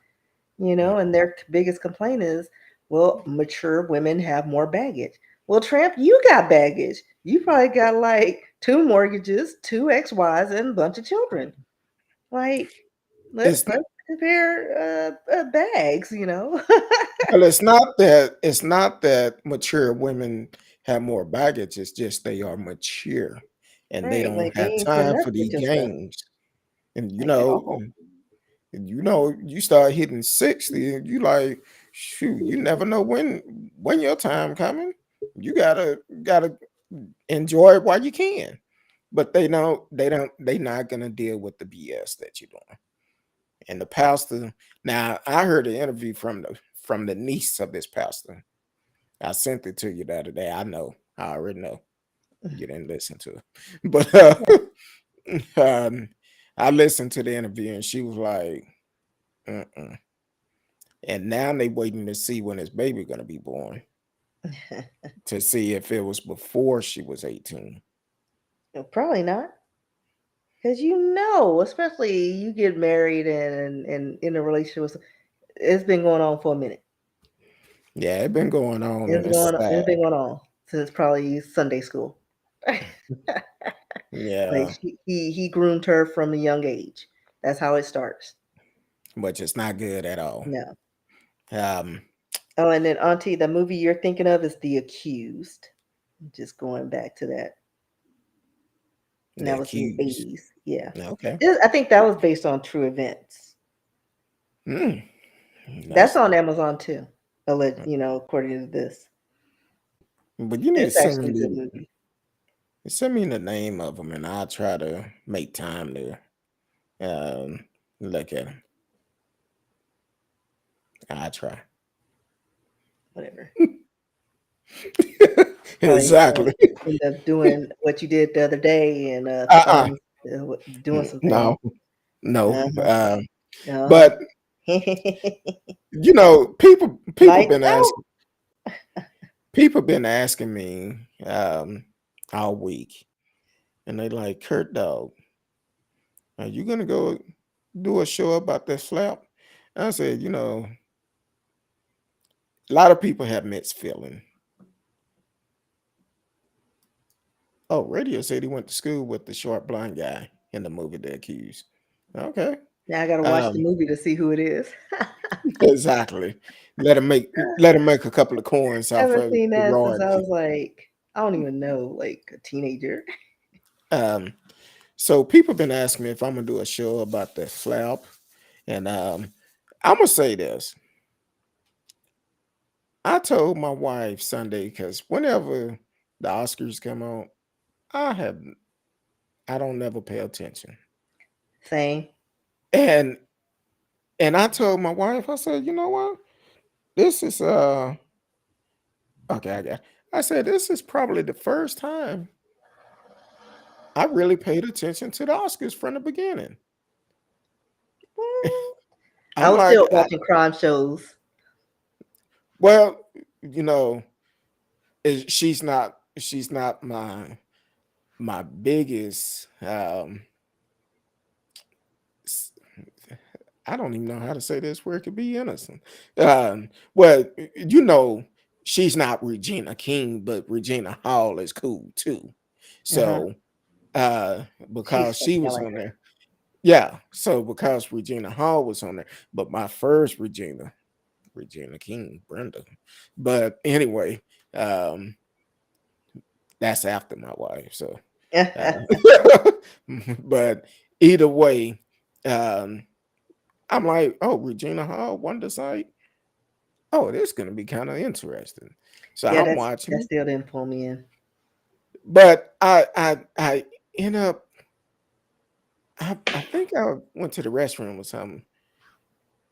[SPEAKER 3] And their biggest complaint is, well, mature women have more baggage. Well, Tramp, you got baggage. You probably got like two mortgages, two ex-wives, and a bunch of children. Like, let's
[SPEAKER 2] It's
[SPEAKER 3] let's compare bags.
[SPEAKER 2] well, it's not that mature women have more baggage. It's just they are mature and they
[SPEAKER 3] Right,
[SPEAKER 2] don't
[SPEAKER 3] like they
[SPEAKER 2] have
[SPEAKER 3] ain't
[SPEAKER 2] time
[SPEAKER 3] putting up
[SPEAKER 2] for
[SPEAKER 3] with
[SPEAKER 2] these
[SPEAKER 3] your stuff,
[SPEAKER 2] games. And
[SPEAKER 3] like at all.
[SPEAKER 2] you start hitting 60, and you like, shoot, you never know when your time coming. You gotta enjoy it while you can. But they not gonna deal with the BS that you're doing. And the pastor, now I heard an interview from the niece of this pastor. I sent it to you the other day. I know, I already know you didn't listen to it, but um, I listened to the interview and she was like, mm-mm. And now they waiting to see when his baby gonna be born to see if it was before she was 18.
[SPEAKER 3] Probably not, because especially you get married and in a relationship it's been going on for a minute.
[SPEAKER 2] Yeah, it been going on and
[SPEAKER 3] It's
[SPEAKER 2] it's
[SPEAKER 3] going
[SPEAKER 2] sad.
[SPEAKER 3] it's been going on since probably Sunday school. Like
[SPEAKER 2] Yeah,
[SPEAKER 3] he groomed her from a young age. That's how it starts.
[SPEAKER 2] which is not good at all.
[SPEAKER 3] No.
[SPEAKER 2] Um,
[SPEAKER 3] Oh, and then Auntie, the movie you're thinking of is The Accused. Just going back to that. And
[SPEAKER 2] the
[SPEAKER 3] that was in the
[SPEAKER 2] accused.
[SPEAKER 3] 80s. Yeah.
[SPEAKER 2] Okay.
[SPEAKER 3] I think that was based on true events.
[SPEAKER 2] Mm,
[SPEAKER 3] That's
[SPEAKER 2] that's
[SPEAKER 3] on Amazon too. According to this.
[SPEAKER 2] but you need to
[SPEAKER 3] It's actually a good movie.
[SPEAKER 2] send me the name of them, and I'll try to make time to um look at them. I try.
[SPEAKER 3] Whatever. Probably
[SPEAKER 2] Exactly.
[SPEAKER 3] end up doing what you did the other day and
[SPEAKER 2] Uh-uh.
[SPEAKER 3] doing some things.
[SPEAKER 2] No, no.
[SPEAKER 3] Uh-huh. Uh-huh.
[SPEAKER 2] But people
[SPEAKER 3] Lights
[SPEAKER 2] been
[SPEAKER 3] out.
[SPEAKER 2] asking me all week, and they like, Kurt Dog, are you gonna go do a show about that slap? And I said, a lot of people have mixed feeling. Oh, Radio said he went to school with the short blonde guy in the movie The Accused. Okay.
[SPEAKER 3] Now I gotta watch the
[SPEAKER 2] Um,
[SPEAKER 3] movie to see who it is.
[SPEAKER 2] exactly. Let him make a couple of coins
[SPEAKER 3] I
[SPEAKER 2] off
[SPEAKER 3] haven't
[SPEAKER 2] of
[SPEAKER 3] seen
[SPEAKER 2] the
[SPEAKER 3] that since I
[SPEAKER 2] royalty.
[SPEAKER 3] was like, I don't even know, like a teenager.
[SPEAKER 2] Um, so people been asking me if I'm gonna do a show about the slap, and I'm gonna say this. I told my wife Sunday because whenever the Oscars come on, I have I don't never pay attention,
[SPEAKER 3] Same.
[SPEAKER 2] and I told my wife, I said, you know what, this is okay. I said this is probably the first time I really paid attention to the Oscars from the beginning.
[SPEAKER 3] What? I
[SPEAKER 2] I'm
[SPEAKER 3] was
[SPEAKER 2] like,
[SPEAKER 3] still watching crime shows.
[SPEAKER 2] well, you know, she's not my biggest s- I don't even know how to say this where it could be innocent. Well, she's not Regina King, but Regina Hall is cool too.
[SPEAKER 3] Uh-huh.
[SPEAKER 2] So
[SPEAKER 3] She's
[SPEAKER 2] because she
[SPEAKER 3] funny. I
[SPEAKER 2] was
[SPEAKER 3] like
[SPEAKER 2] on
[SPEAKER 3] her.
[SPEAKER 2] there. Yeah, so because Regina Hall was on there, but my first Regina King, Brenda. But anyway, um, that's after my wife. So, uh, but either way, um, I'm like, oh, Regina Hall, Wonder Sight. Oh, this is gonna be kind of interesting. So
[SPEAKER 3] Yeah,
[SPEAKER 2] I'm
[SPEAKER 3] that's
[SPEAKER 2] watching
[SPEAKER 3] that
[SPEAKER 2] it,
[SPEAKER 3] still didn't pull me in.
[SPEAKER 2] but I end up. I think I went to the restroom or something,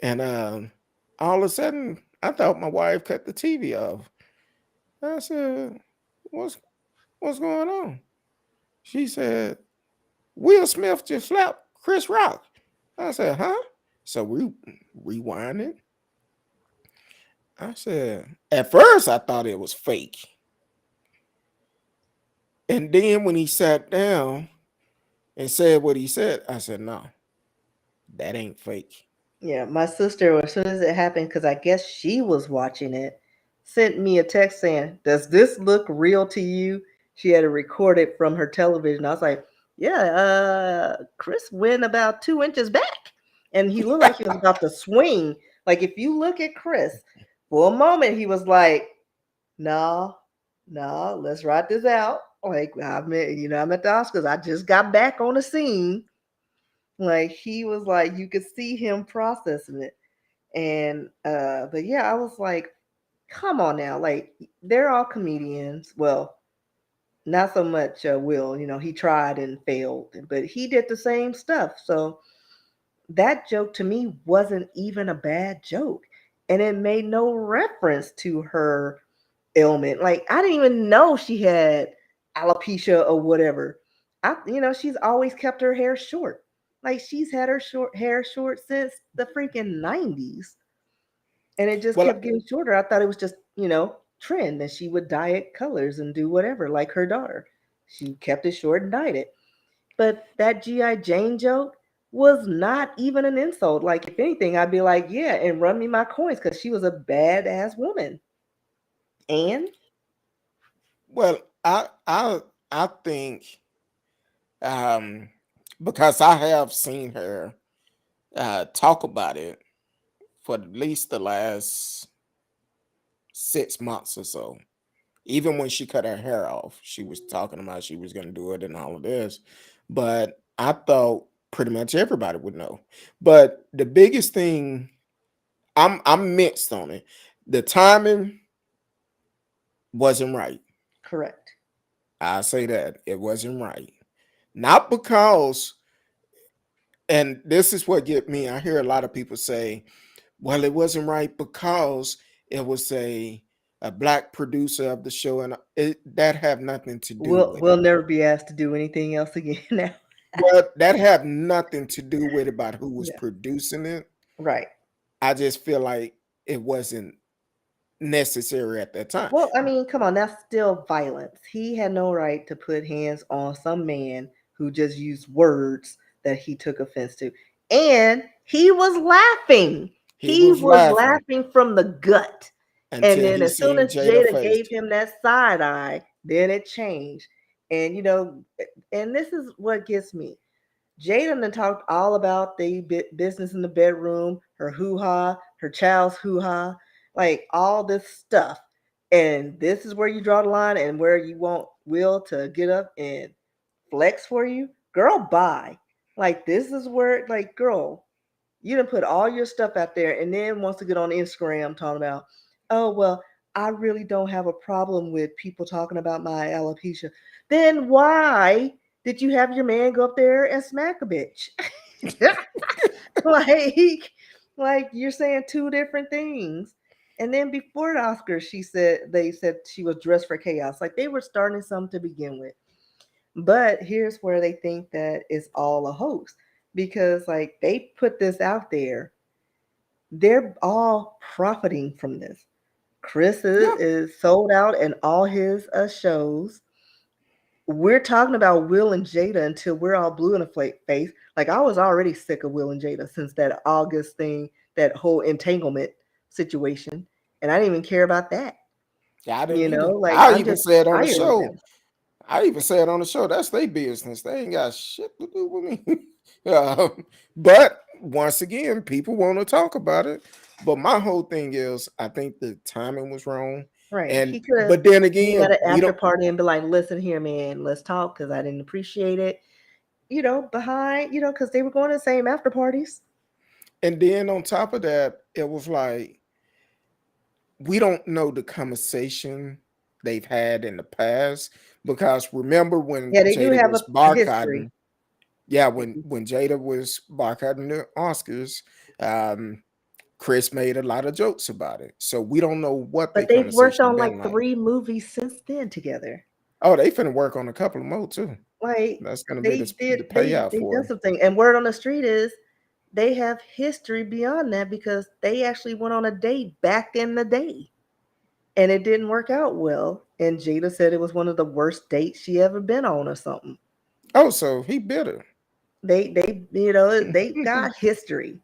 [SPEAKER 2] and all of a sudden, I thought my wife cut the TV off. I said, "What's what's going on?" She said, "Will Smith just slapped Chris Rock." I said, "Huh?" So we rewind it. I said, at first I thought it was fake, and then when he sat down and said what he said, I said, "No, that ain't fake."
[SPEAKER 3] Yeah, my sister, as soon as it happened, because I guess she was watching it, sent me a text saying, "Does this look real to you?" She had to record it from her television. I was like, "Yeah, Chris went about 2 inches back, and he looked like he was about to swing." Like if you look at Chris, for a moment he was like, "No, no, let's ride this out." Like I'm at the Oscars. I just got back on the scene. Like he was like, you could see him processing it. And but yeah, I was like, come on now, like they're all comedians. Well, not so much Will, he tried and failed, but he did the same stuff. So that joke to me wasn't even a bad joke. And it made no reference to her ailment. Like I didn't even know she had alopecia or whatever. She's always kept her hair short. Like she's had her short hair short since the freaking 90s. And it just
[SPEAKER 2] Well,
[SPEAKER 3] kept getting shorter. I thought it was just, trend that she would dye it colors and do whatever, like her daughter. She kept it short and dyed it. But that G.I. Jane joke was not even an insult. Like, if anything, I'd be like, yeah, and run me my coins because she was a badass woman. And
[SPEAKER 2] well, I think um because I have seen her talk about it for at least the last 6 months or so. Even when she cut her hair off, she was talking about she was going to do it and all of this. But I thought pretty much everybody would know. But the biggest thing, I'm mixed on it. The timing wasn't right.
[SPEAKER 3] correct.
[SPEAKER 2] I say that it wasn't right. Not because, and this is what get me. I hear a lot of people say, "Well, it wasn't right because it was a black producer of the show," and that have nothing to do
[SPEAKER 3] We'll
[SPEAKER 2] with
[SPEAKER 3] we'll
[SPEAKER 2] it.
[SPEAKER 3] never be asked to do anything else again now.
[SPEAKER 2] Well, that have nothing to do with about who was
[SPEAKER 3] Yeah.
[SPEAKER 2] producing it.
[SPEAKER 3] Right.
[SPEAKER 2] I just feel like it wasn't necessary at that time.
[SPEAKER 3] Well, I mean, come on, that's still violence. He had no right to put hands on some man who just used words that he took offense to. And he was laughing.
[SPEAKER 2] He
[SPEAKER 3] He
[SPEAKER 2] was
[SPEAKER 3] was
[SPEAKER 2] laughing
[SPEAKER 3] laughing from the gut. And
[SPEAKER 2] until
[SPEAKER 3] then
[SPEAKER 2] he
[SPEAKER 3] as soon
[SPEAKER 2] seen
[SPEAKER 3] as
[SPEAKER 2] Jada
[SPEAKER 3] Jada
[SPEAKER 2] face.
[SPEAKER 3] gave him that side eye, then it changed. And and this is what gets me. Jada done talked all about the business in the bedroom, her hoo ha, her child's hoo ha, like all this stuff. And this is where you draw the line and where you want Will to get up and flex for you. Girl, bye. Like, this is where, like, girl, you done put all your stuff out there and then wants to get on Instagram talking about, oh, well, I really don't have a problem with people talking about my alopecia. Then why did you have your man go up there and smack a bitch? like, like you're saying two different things. And then before the Oscars, they said she was dressed for chaos. Like they were starting something to begin with. But here's where they think that it's all a hoax because like they put this out there They're all profiting from this. Chris
[SPEAKER 2] Yeah,
[SPEAKER 3] is sold out in all his shows. We're talking about Will and Jada until we're all blue in the face. Like I was already sick of Will and Jada since that August thing, that whole entanglement situation, and I didn't even care about that.
[SPEAKER 2] yeah, I didn't
[SPEAKER 3] You
[SPEAKER 2] either.
[SPEAKER 3] know, like
[SPEAKER 2] I
[SPEAKER 3] I'm
[SPEAKER 2] even
[SPEAKER 3] just
[SPEAKER 2] said on the
[SPEAKER 3] tired of
[SPEAKER 2] show.
[SPEAKER 3] them.
[SPEAKER 2] I even said on the show that's their business. They ain't got shit to do with me. But once again, people want to talk about it. But my whole thing is, I think the timing was wrong.
[SPEAKER 3] Right?
[SPEAKER 2] And
[SPEAKER 3] He could have
[SPEAKER 2] but then
[SPEAKER 3] been at
[SPEAKER 2] again,
[SPEAKER 3] an
[SPEAKER 2] we
[SPEAKER 3] after
[SPEAKER 2] don't.
[SPEAKER 3] party and be like, "Listen here, man, let's talk," because I didn't appreciate it. Behind, because they were going to the same after parties.
[SPEAKER 2] And then on top of that, it was like we don't know the conversation they've had in the past because remember when
[SPEAKER 3] Yeah, they do
[SPEAKER 2] Jada
[SPEAKER 3] have
[SPEAKER 2] was
[SPEAKER 3] a history.
[SPEAKER 2] boycotting. Yeah, when Jada was boycotting the Oscars, um, Chris made a lot of jokes about it. So we don't know what their
[SPEAKER 3] But they've worked
[SPEAKER 2] conversation
[SPEAKER 3] on
[SPEAKER 2] been
[SPEAKER 3] like
[SPEAKER 2] like.
[SPEAKER 3] 3 movies since then together.
[SPEAKER 2] Oh, they finna work on a couple more too.
[SPEAKER 3] Like
[SPEAKER 2] That's gonna be
[SPEAKER 3] they
[SPEAKER 2] the
[SPEAKER 3] did,
[SPEAKER 2] payout
[SPEAKER 3] they
[SPEAKER 2] for
[SPEAKER 3] done
[SPEAKER 2] it.
[SPEAKER 3] something. And word on the street is they have history beyond that because they actually went on a date back in the day, and it didn't work out well. And Jada said it was one of the worst dates she ever been on or something.
[SPEAKER 2] Oh, so he bitter.
[SPEAKER 3] They got history,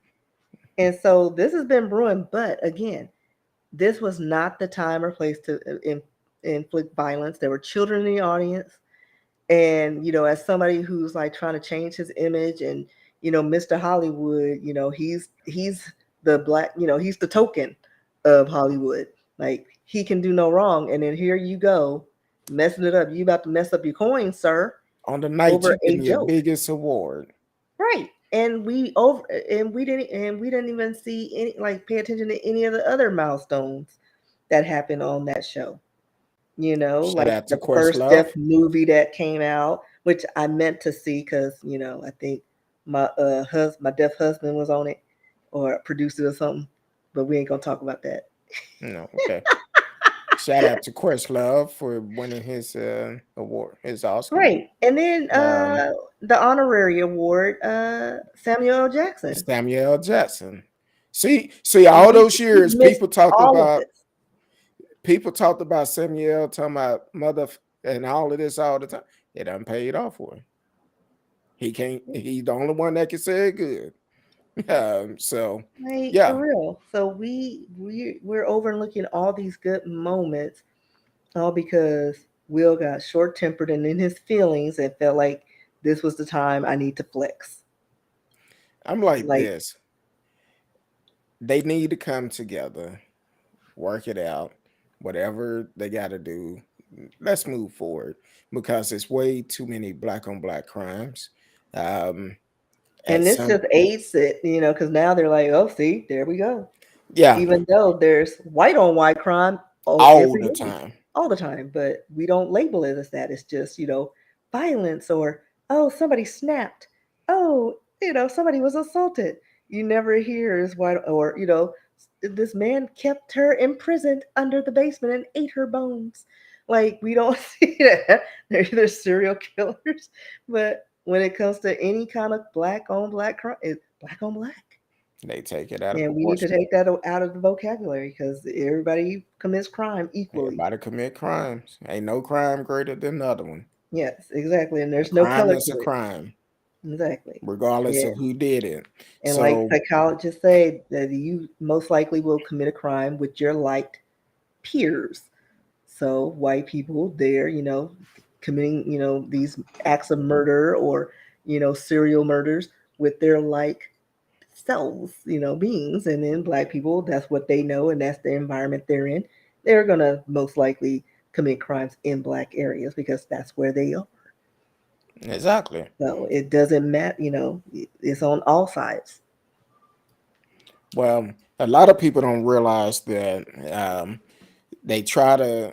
[SPEAKER 3] and so this has been brewing. But again, this was not the time or place to inflict violence. There were children in the audience. And as somebody who's like trying to change his image, and Mr. Hollywood, he's the black, he's the token of Hollywood. Like he can do no wrong, and then here you go messing it up. You about to mess up your coin, sir,
[SPEAKER 2] On the night
[SPEAKER 3] over
[SPEAKER 2] you
[SPEAKER 3] a
[SPEAKER 2] getting your
[SPEAKER 3] joke.
[SPEAKER 2] biggest award.
[SPEAKER 3] Right. And we didn't even see any, like, pay attention to any of the other milestones that happened on that show.
[SPEAKER 2] Shout
[SPEAKER 3] Like
[SPEAKER 2] out to
[SPEAKER 3] the first Deaf
[SPEAKER 2] Questlove.
[SPEAKER 3] movie that came out, which I meant to see because I think my deaf husband was on it or produced it or something. But we ain't gonna talk about that.
[SPEAKER 2] No, okay. Shout out to Questlove for winning his award, his Oscar.
[SPEAKER 3] Right. And then
[SPEAKER 2] Um,
[SPEAKER 3] the honorary award, Samuel L. Jackson.
[SPEAKER 2] Samuel Jackson. See, all
[SPEAKER 3] We
[SPEAKER 2] those
[SPEAKER 3] we
[SPEAKER 2] years
[SPEAKER 3] missed all of this.
[SPEAKER 2] people talked about Samuel, talking about and all of this all the time. It done paid off for him. He can't. He's the only one that can say it good. So
[SPEAKER 3] Like for
[SPEAKER 2] yeah,
[SPEAKER 3] real. So we're overlooking all these good moments, all because Will got short tempered and in his feelings and felt like this was the time I need to flex.
[SPEAKER 2] I'm like
[SPEAKER 3] Like,
[SPEAKER 2] this. They need to come together, work it out, whatever they got to do. Let's move forward because it's way too many black on black crimes. Um, at
[SPEAKER 3] and this
[SPEAKER 2] some,
[SPEAKER 3] just aids it, because now they're like, oh, see, there we go.
[SPEAKER 2] yeah,
[SPEAKER 3] Even though there's white on white crime
[SPEAKER 2] all
[SPEAKER 3] every
[SPEAKER 2] the
[SPEAKER 3] day,
[SPEAKER 2] time.
[SPEAKER 3] all the time, but we don't label it as that. It's just, violence, or, oh, somebody snapped. Oh, somebody was assaulted. You never hear is white, or, this man kept her imprisoned under the basement and ate her bones. Like, we don't see that. They're either serial killers, but when it comes to any kind of black on black crime, it's black on black.
[SPEAKER 2] They take it out of
[SPEAKER 3] And we need to
[SPEAKER 2] proportion.
[SPEAKER 3] take that out of the vocabulary because everybody commits crime equally.
[SPEAKER 2] Everybody commit crimes. Ain't no crime greater than the other one.
[SPEAKER 3] Yes, exactly. And
[SPEAKER 2] A
[SPEAKER 3] there's no
[SPEAKER 2] crime
[SPEAKER 3] color
[SPEAKER 2] is
[SPEAKER 3] to
[SPEAKER 2] a
[SPEAKER 3] it.
[SPEAKER 2] crime,
[SPEAKER 3] Exactly.
[SPEAKER 2] regardless
[SPEAKER 3] Yeah.
[SPEAKER 2] of who did it.
[SPEAKER 3] And like
[SPEAKER 2] So
[SPEAKER 3] psychologists say, that you most likely will commit a crime with your liked peers. So white people, they're, committing, these acts of murder, or, serial murders with their like selves, beings. And then black people, that's what they know and that's the environment they're in. They're gonna most likely commit crimes in black areas because that's where they are.
[SPEAKER 2] exactly.
[SPEAKER 3] So it doesn't matter, it's on all sides.
[SPEAKER 2] Well, a lot of people don't realize that they try to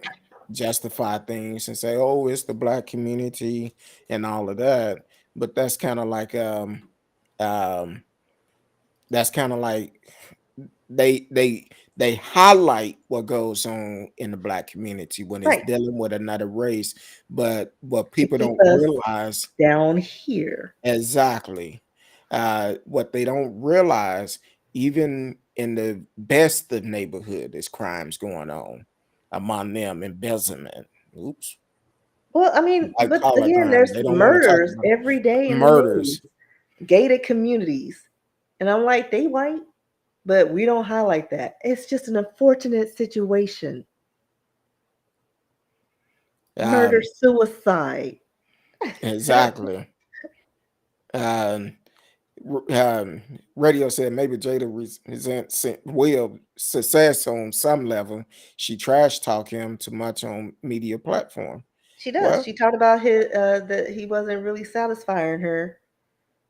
[SPEAKER 2] justify things and say, "Oh, it's the black community and all of that," but um, that's kind of like they they they highlight what goes on in the black community when it's
[SPEAKER 3] Right.
[SPEAKER 2] dealing with another race, but what
[SPEAKER 3] To
[SPEAKER 2] people
[SPEAKER 3] keep
[SPEAKER 2] don't
[SPEAKER 3] us
[SPEAKER 2] realize
[SPEAKER 3] down here.
[SPEAKER 2] exactly, what they don't realize, even in the best of neighborhood, there's crimes going on among them, embezzlement. Oops,
[SPEAKER 3] Well, I mean,
[SPEAKER 2] white
[SPEAKER 3] but
[SPEAKER 2] collar
[SPEAKER 3] again,
[SPEAKER 2] crime.
[SPEAKER 3] there's
[SPEAKER 2] They don't want to talk
[SPEAKER 3] murders
[SPEAKER 2] about
[SPEAKER 3] every day in the news,
[SPEAKER 2] murders.
[SPEAKER 3] gated communities. And I'm like, they white, but we don't highlight that. It's just an unfortunate situation. Murder,
[SPEAKER 2] Um,
[SPEAKER 3] suicide.
[SPEAKER 2] exactly. Um, Radio said maybe Jada resents Will success on some level. She trash talk him too much on media platform.
[SPEAKER 3] She does.
[SPEAKER 2] Well,
[SPEAKER 3] She talked about his that he wasn't really satisfying her.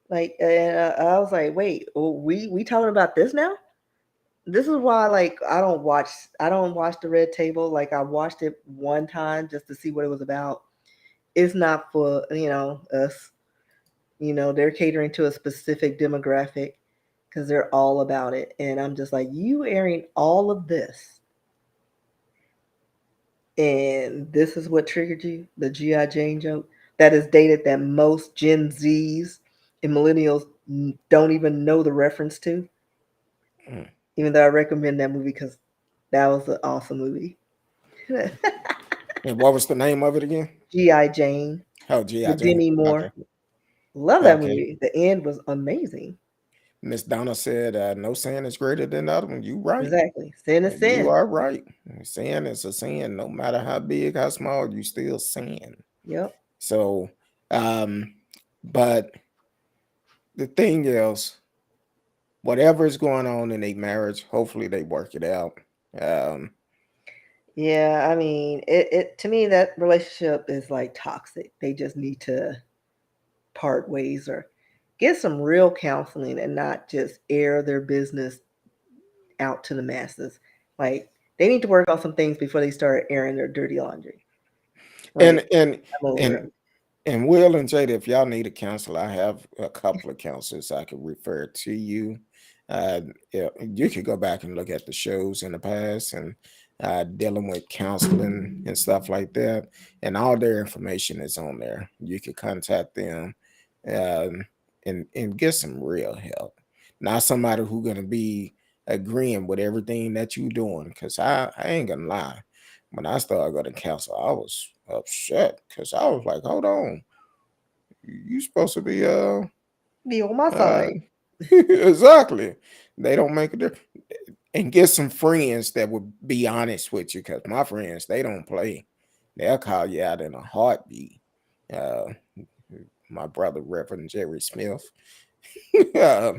[SPEAKER 3] Like, and I was like, wait, we talking about this now? This is why, like, I don't watch the Red Table. Like, I watched it one time just to see what it was about. It's not for us. They're catering to a specific demographic because they're all about it. And I'm just like, you airing all of this, and this is what triggered you, the GI Jane joke that is dated that most Gen Zs and millennials don't even know the reference to.
[SPEAKER 2] mm.
[SPEAKER 3] Even though I recommend that movie because that was an awesome movie.
[SPEAKER 2] And what was the name of it again?
[SPEAKER 3] GI Jane
[SPEAKER 2] Oh, G.I.
[SPEAKER 3] with
[SPEAKER 2] Jane.
[SPEAKER 3] Demi
[SPEAKER 2] Okay.
[SPEAKER 3] Moore. Love that
[SPEAKER 2] Okay.
[SPEAKER 3] movie. The end was amazing.
[SPEAKER 2] Miss Donna said, no sin is greater than the other one. You right.
[SPEAKER 3] Exactly. Sin is
[SPEAKER 2] You
[SPEAKER 3] sin.
[SPEAKER 2] are right. Sin is a sin. No matter how big, how small, you still sin.
[SPEAKER 3] Yep.
[SPEAKER 2] So, um, but the thing is, whatever is going on in a marriage, hopefully they work it out. Um,
[SPEAKER 3] Yeah, I mean, it to me that relationship is like toxic. They just need to part ways or get some real counseling and not just air their business out to the masses. Like they need to work on some things before they start airing their dirty laundry.
[SPEAKER 2] and
[SPEAKER 3] Like
[SPEAKER 2] and
[SPEAKER 3] I'm over it.
[SPEAKER 2] and and Will and Jada, if y'all need a counselor, I have a couple of counselors I could refer to you. Yeah, you could go back and look at the shows in the past and dealing with counseling and stuff like that, and all their information is on there. You could contact them um, and get some real help. Not somebody who gonna be agreeing with everything that you doing, because I ain't gonna lie. When I started going to counsel, I was upset because I was like, "Hold on, you supposed to be
[SPEAKER 3] Be on my
[SPEAKER 2] uh
[SPEAKER 3] side.
[SPEAKER 2] exactly." They don't make a difference, and get some friends that would be honest with you, because my friends, they don't play. They'll call you out in a heartbeat. Uh, my brother, Reverend Jerry Smith, uh,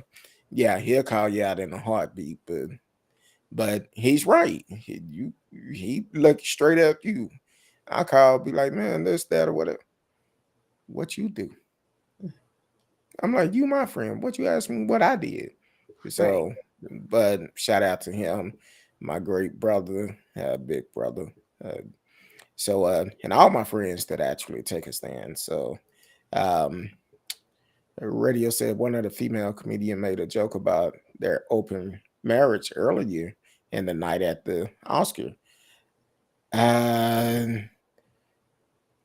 [SPEAKER 2] yeah, he'll call you out in a heartbeat, but he's right. He look straight at you. I call, be like, man, this, that, or whatever. What you do? I'm like, you my friend. What you ask me what I did?
[SPEAKER 3] Right.
[SPEAKER 2] So, but shout out to him, my great brother, big brother. Uh, and all my friends that actually take a stand. So, um, Radio said one of the female comedian made a joke about their open marriage earlier in the night at the Oscar. And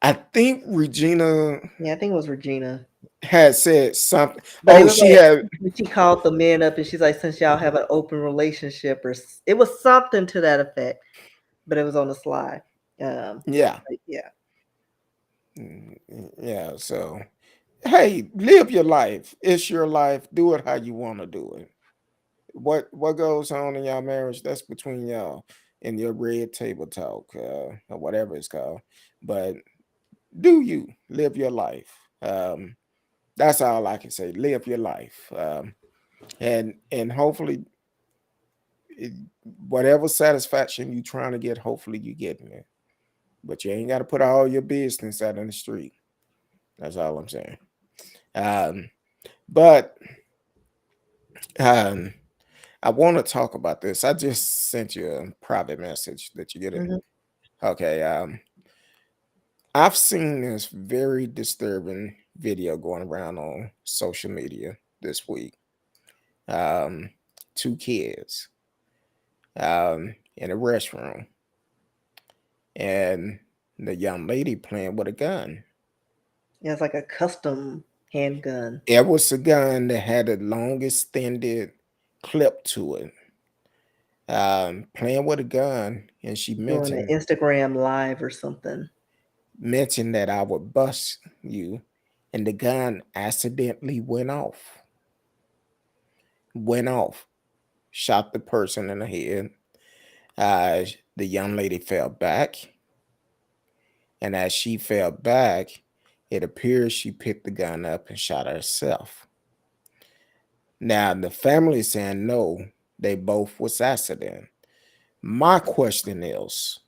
[SPEAKER 2] I think Regina
[SPEAKER 3] Yeah, I think it was Regina.
[SPEAKER 2] had said something.
[SPEAKER 3] But it
[SPEAKER 2] Oh,
[SPEAKER 3] was
[SPEAKER 2] she
[SPEAKER 3] like
[SPEAKER 2] had,
[SPEAKER 3] she called the men up and she's like, since y'all have an open relationship, or it was something to that effect. But it was on the slide.
[SPEAKER 2] yeah.
[SPEAKER 3] But yeah.
[SPEAKER 2] Yeah. So, hey, live your life. It's your life. Do it how you want to do it. What goes on in y'all marriage, that's between y'all and your red table talk, or whatever it's called. But do you live your life? That's all I can say. Live your life. And hopefully it, whatever satisfaction you trying to get, hopefully you getting it. But you ain't got to put all your business out in the street. That's all I'm saying. Um, but um, I want to talk about this. I just sent you a private message. That you get it?
[SPEAKER 3] Mhm.
[SPEAKER 2] Okay. I've seen this very disturbing video going around on social media this week. Um, Two kids in a restroom, and the young lady playing with a gun.
[SPEAKER 3] Yeah, it's like a custom handgun.
[SPEAKER 2] It was a gun that had a long extended clip to it. playing with a gun, and she
[SPEAKER 3] Doing an Instagram live or something.
[SPEAKER 2] mentioned that I would bust you, and the gun accidentally went off, shot the person in the head. The young lady fell back, and as she fell back, it appears she picked the gun up and shot herself. Now the family is saying no, they both was accident. My question is,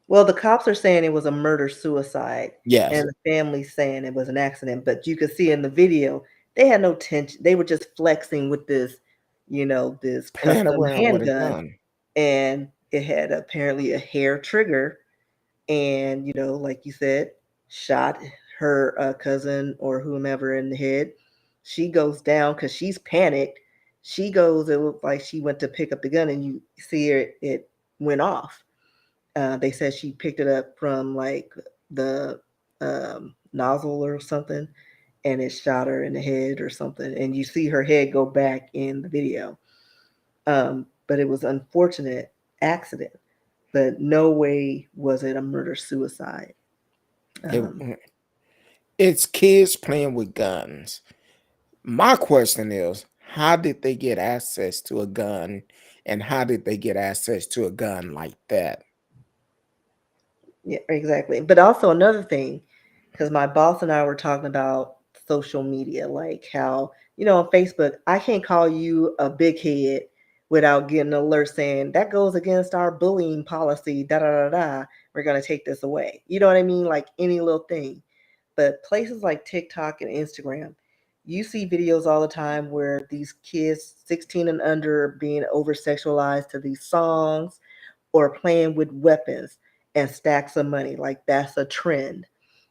[SPEAKER 3] Well, the cops are saying it was a murder suicide,
[SPEAKER 2] yes,
[SPEAKER 3] and the family's saying it was an accident. But you could see in the video they had no tension. They were just flexing with this
[SPEAKER 2] playing
[SPEAKER 3] custom
[SPEAKER 2] around with a
[SPEAKER 3] handgun,
[SPEAKER 2] gun.
[SPEAKER 3] and it had apparently a hair trigger. And like you said, shot her cousin or whomever in the head. She goes down because she's panicked. She goes. It looked like she went to pick up the gun, and you see her. It went off. They said she picked it up from like the nozzle or something, and it shot her in the head or something. And you see her head go back in the video. But it was unfortunate accident. But no way was it a murder suicide. Um,
[SPEAKER 2] It, it's kids playing with guns. My question is, how did they get access to a gun, and how did they get access to a gun like that?
[SPEAKER 3] Yeah, exactly. But also another thing, because my boss and I were talking about social media, like how, on Facebook, I can't call you a big head without getting an alert saying that goes against our bullying policy, da da da da. We're gonna take this away. You know what I mean? Like any little thing. But places like TikTok and Instagram, you see videos all the time where these kids 16 and under are being over sexualized to these songs or playing with weapons and stacks of money. Like that's a trend.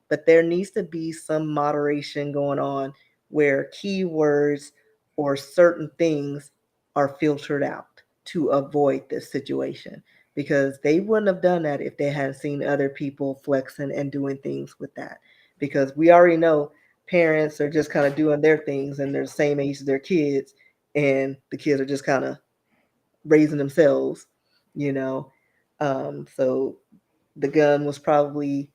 [SPEAKER 3] But there needs to be some moderation going on where keywords or certain things are filtered out to avoid this situation, because they wouldn't have done that if they hadn't seen other people flexing and doing things with that. Because we already know parents are just kind of doing their things and they're the same age as their kids, and the kids are just kind of raising themselves, you know. So the gun was probably,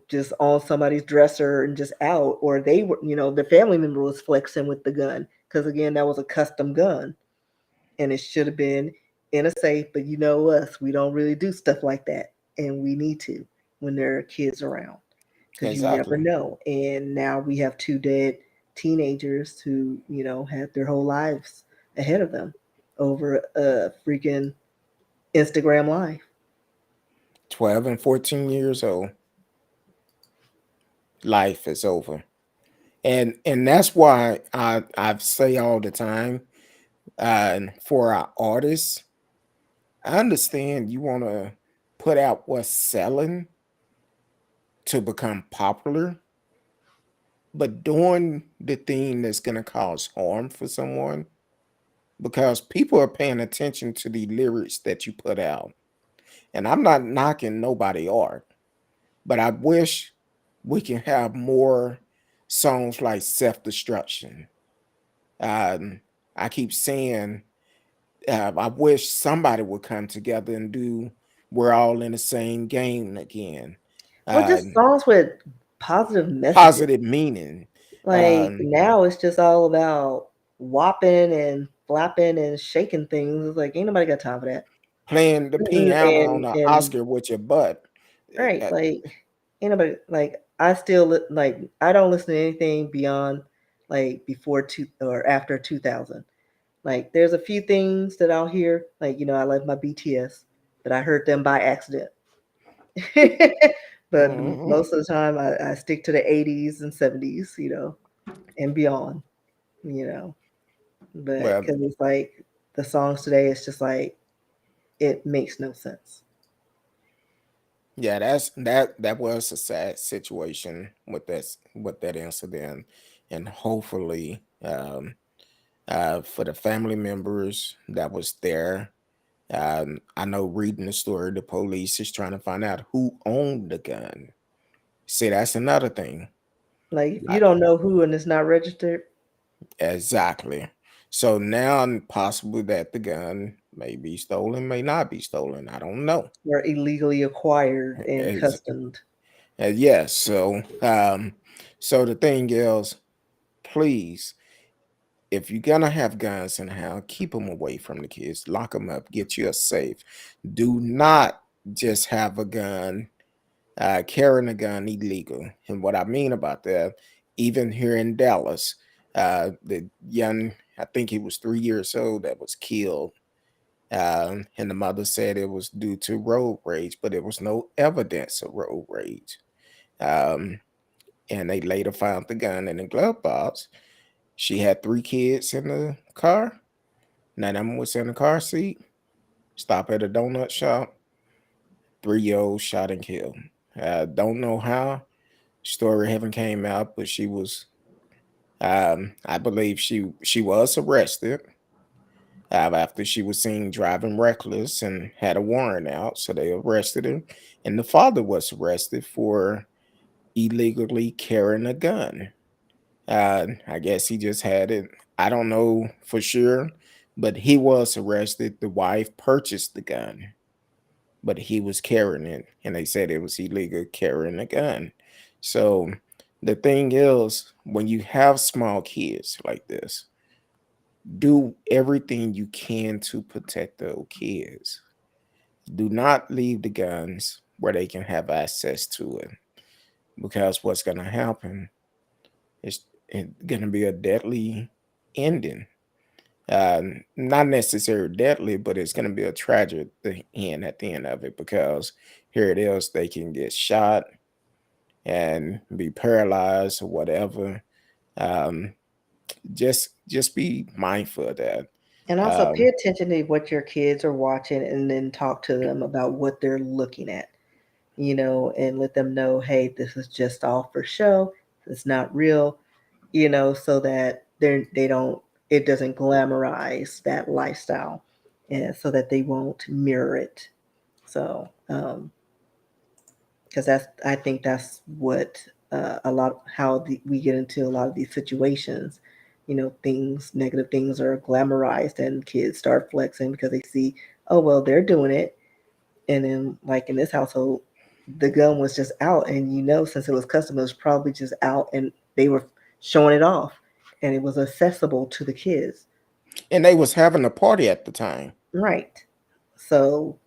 [SPEAKER 3] just on somebody's dresser and just out, or they were, the family member was flexing with the gun because again, that was a custom gun and it should have been in a safe. But you know us, we don't really do stuff like that, and we need to when there are kids around because you never
[SPEAKER 2] Exactly.
[SPEAKER 3] know. And now we have two dead teenagers who, had their whole lives ahead of them over a freaking Instagram live.
[SPEAKER 2] 12 and 14 years old, life is over. And that's why I say all the time, for our artists, I understand you want to put out what's selling to become popular, but doing the thing that's going to cause harm for someone, because people are paying attention to the lyrics that you put out. And I'm not knocking nobody art, but I wish we can have more songs like Self Destruction. Um, I keep saying, I wish somebody would come together and do We're All in the Same Game again.
[SPEAKER 3] Well,
[SPEAKER 2] Uh,
[SPEAKER 3] just songs with positive messages.
[SPEAKER 2] Positive meaning.
[SPEAKER 3] Like
[SPEAKER 2] Um,
[SPEAKER 3] now it's just all about whopping and flapping and shaking things. It's like ain't nobody got time for that.
[SPEAKER 2] Playing the
[SPEAKER 3] Mm-mm.
[SPEAKER 2] piano on
[SPEAKER 3] And
[SPEAKER 2] the
[SPEAKER 3] and
[SPEAKER 2] Oscar with your butt.
[SPEAKER 3] right,
[SPEAKER 2] Uh,
[SPEAKER 3] like ain't nobody like I still like I don't listen to anything beyond like before two or after 2000. Like there's a few things that I'll hear, like I love my BTS, but I heard them by accident. But
[SPEAKER 2] mhm.
[SPEAKER 3] most of the time, I stick to the 80s and 70s, and beyond, you know. But
[SPEAKER 2] Well,
[SPEAKER 3] because it's like the songs today, it's just like it makes no sense.
[SPEAKER 2] yeah, that was a sad situation with that incident, and hopefully, for the family members that was there, I know reading the story, the police is trying to find out who owned the gun. See, that's another thing.
[SPEAKER 3] Like if you
[SPEAKER 2] Like,
[SPEAKER 3] don't know who and it's not registered,
[SPEAKER 2] exactly. So now possibly that the gun May be stolen, may not be stolen. I don't know.
[SPEAKER 3] Or illegally acquired and
[SPEAKER 2] As,
[SPEAKER 3] customed.
[SPEAKER 2] yes. So the thing is, please, if you're gonna have guns in the house, keep them away from the kids. Lock them up. Get you a safe. Do not just have a gun, carrying a gun illegal. And what I mean about that, even here in Dallas, the young, I think he was 3 years old, that was killed. And the mother said it was due to road rage, but there was no evidence of road rage. Um, and they later found the gun in the glove box. She had 3 kids in the car. None of them was in the car seat. Stop at a donut shop. 3 year old shot and killed. Don't know how. Story haven't came out, but she was. I believe she was arrested after she was seen driving reckless and had a warrant out, so they arrested her. And the father was arrested for illegally carrying a gun. I guess he just had it. I don't know for sure, but he was arrested. The wife purchased the gun, but he was carrying it, and they said it was illegal carrying a gun. So the thing is, when you have small kids like this, do everything you can to protect those kids. Do not leave the guns where they can have access to it, because what's going to happen is it's going to be a deadly ending. Not necessarily deadly, but it's going to be a tragic end at the end of it, because here it is, they can get shot and be paralyzed or whatever. Um, just be mindful of that.
[SPEAKER 3] And also pay
[SPEAKER 2] Um,
[SPEAKER 3] attention to what your kids are watching and then talk to them about what they're looking at, and let them know, hey, this is just all for show. It's not real, so that they don't, it doesn't glamorize that lifestyle, and so that they won't mirror it. So, because I think that's what a lot how we get into a lot of these situations. Negative things are glamorized, and kids start flexing because they see, oh well, they're doing it, and then like in this household, the gun was just out, and since it was custom, it was probably just out, and they were showing it off, and it was accessible to the kids.
[SPEAKER 2] and they was having a party at the time.
[SPEAKER 3] Right. So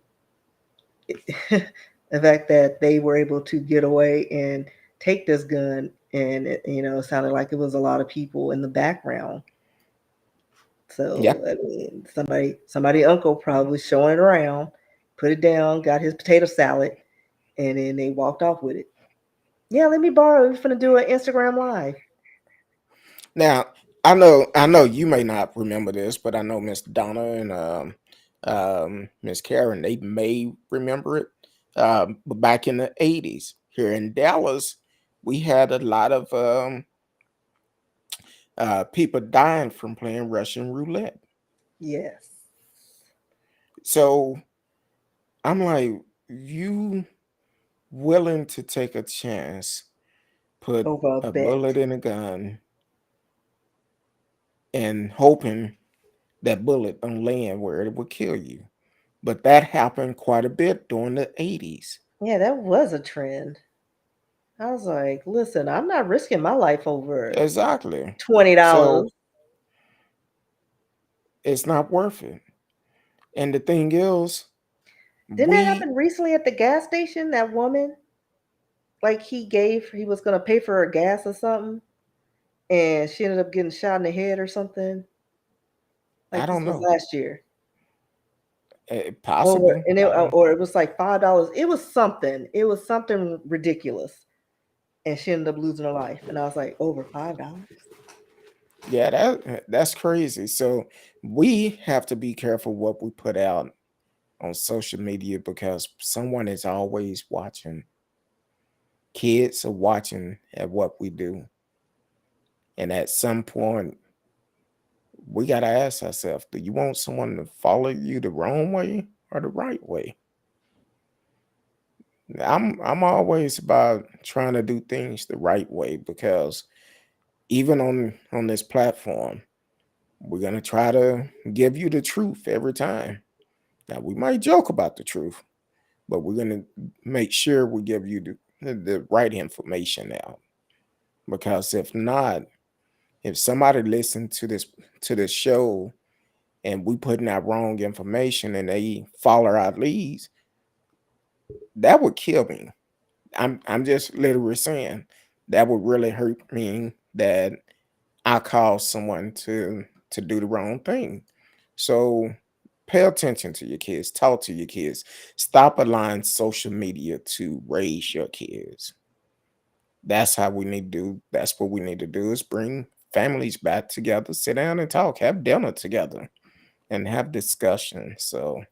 [SPEAKER 3] the fact that they were able to get away and take this gun, and it sounded like it was a lot of people in the background.
[SPEAKER 2] Yeah.
[SPEAKER 3] So I mean, somebody uncle probably showing it around, put it down, got his potato salad, and then they walked off with it. Yeah, let me borrow. We're gonna do an Instagram live.
[SPEAKER 2] Now, I know you may not remember this, but I know Miss Donna and Miss Karen, they may remember it. But back in the 80s, here in Dallas, we had a lot of people dying from playing Russian roulette.
[SPEAKER 3] Yes,
[SPEAKER 2] So I'm like, you willing to take a chance, put
[SPEAKER 3] over a
[SPEAKER 2] a
[SPEAKER 3] bet.
[SPEAKER 2] bullet in a gun, and hoping that bullet don't land where it would kill you. But that happened quite a bit during the 80s.
[SPEAKER 3] Yeah, that was a trend. I was like, listen, I'm not risking my life over
[SPEAKER 2] Exactly.
[SPEAKER 3] $20.
[SPEAKER 2] So it's not worth it. And the thing is,
[SPEAKER 3] Didn't that
[SPEAKER 2] we,
[SPEAKER 3] happen recently at the gas station? That woman, like he was gonna pay for her gas or something, and she ended up getting shot in the head or something.
[SPEAKER 2] I
[SPEAKER 3] Like this
[SPEAKER 2] don't
[SPEAKER 3] was
[SPEAKER 2] know,
[SPEAKER 3] last year.
[SPEAKER 2] possibly. I don't.
[SPEAKER 3] Or it was like $5. It was something. It was something ridiculous, and she ended up losing her life. And I was like, over $5.
[SPEAKER 2] Yeah, that's crazy. So we have to be careful what we put out on social media, because someone is always watching. Kids are watching at what we do. And at some point, we got to ask ourselves, do you want someone to follow you the wrong way or the right way? I'm always about trying to do things the right way, because even on this platform, we're going to try to give you the truth every time. Now, we might joke about the truth, but we're going to make sure we give you the right information out. Because if not, if somebody listened to this show and we putting out wrong information and they follow our leads, that would kill me. I'm just literally saying that would really hurt me that I caused someone to do the wrong thing. So pay attention to your kids, talk to your kids, stop allowing social media to raise your kids. That's how we need to do. That's what we need to do is bring families back together, sit down and talk, have dinner together, and have discussion. So,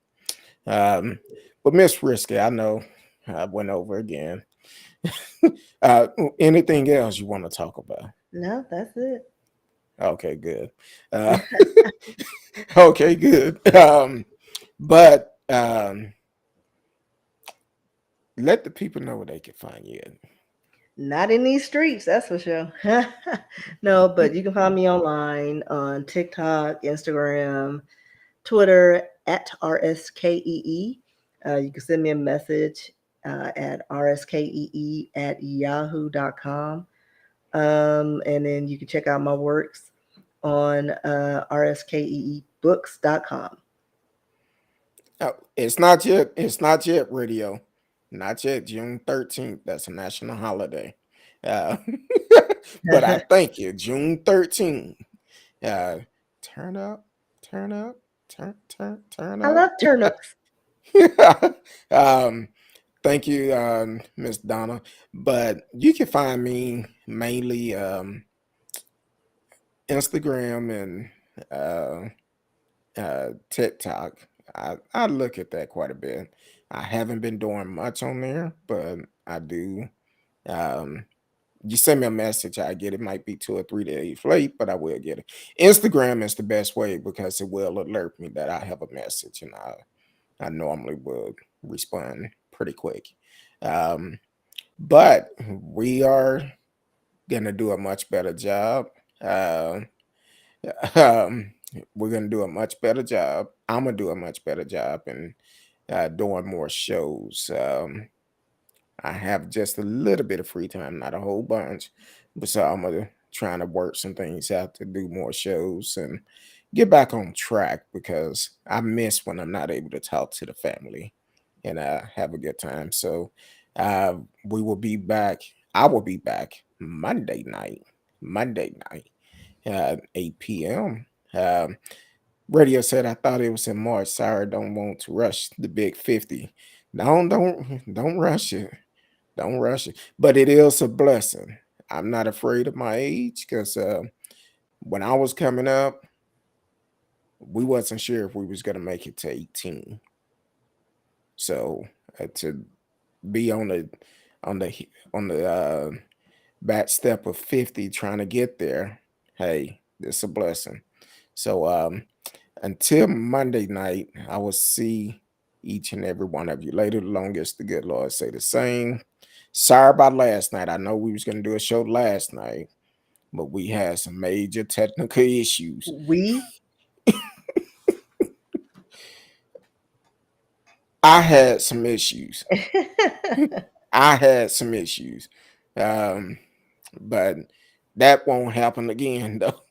[SPEAKER 2] um, but Miss Risky, I know I went over again. uh, Anything else you want to talk about?
[SPEAKER 3] No, that's it.
[SPEAKER 2] Okay, good. Uh, okay, good. But let the people know where they can find you.
[SPEAKER 3] Not in these streets, that's for sure. No, but you can find me online on TikTok, Instagram, Twitter at RSKEE. You can send me a message at rskee at yahoo.com. And then you can check out my works on rskeebooks.com.
[SPEAKER 2] It's not yet. It's not yet radio. Not yet. June 13th. That's a national holiday. Uh, but I thank you. June 13th. Uh, turn up, turn up, turn
[SPEAKER 3] I
[SPEAKER 2] up.
[SPEAKER 3] love turnips.
[SPEAKER 2] um, Thank you, Miss Donna. But you can find me mainly Instagram and TikTok. I look at that quite a bit. I haven't been doing much on there, but I do. Um, you send me a message, I get it. Might be 2 or 3 days late, but I will get it. Instagram is the best way because it will alert me that I have a message, and I normally would respond pretty quick. Um, but we are gonna do a much better job. Uh, um, we're gonna do a much better job. I'm gonna do a much better job in doing more shows. I have just a little bit of free time, not a whole bunch, but so I'm gonna trying to work some things out to do more shows and get back on track because I miss when I'm not able to talk to the family and have a good time. So we will be back. I will be back Monday night. Monday night, 8 p.m. Radio said I thought it was in March. Sorry, don't want to rush the big 50. Don't rush it. Don't rush it. But it is a blessing. I'm not afraid of my age because when I was coming up, we wasn't sure if we was gonna make it to 18. So to be on the on the back step of 50 trying to get there, hey, it's a blessing. So until Monday night, I will see each and every one of you later. The longest the good Lord say the same. Sorry about last night. I know we was gonna do a show last night, but we had some major technical issues.
[SPEAKER 3] We
[SPEAKER 2] I had some issues. I had some issues. Um, but that won't happen again though.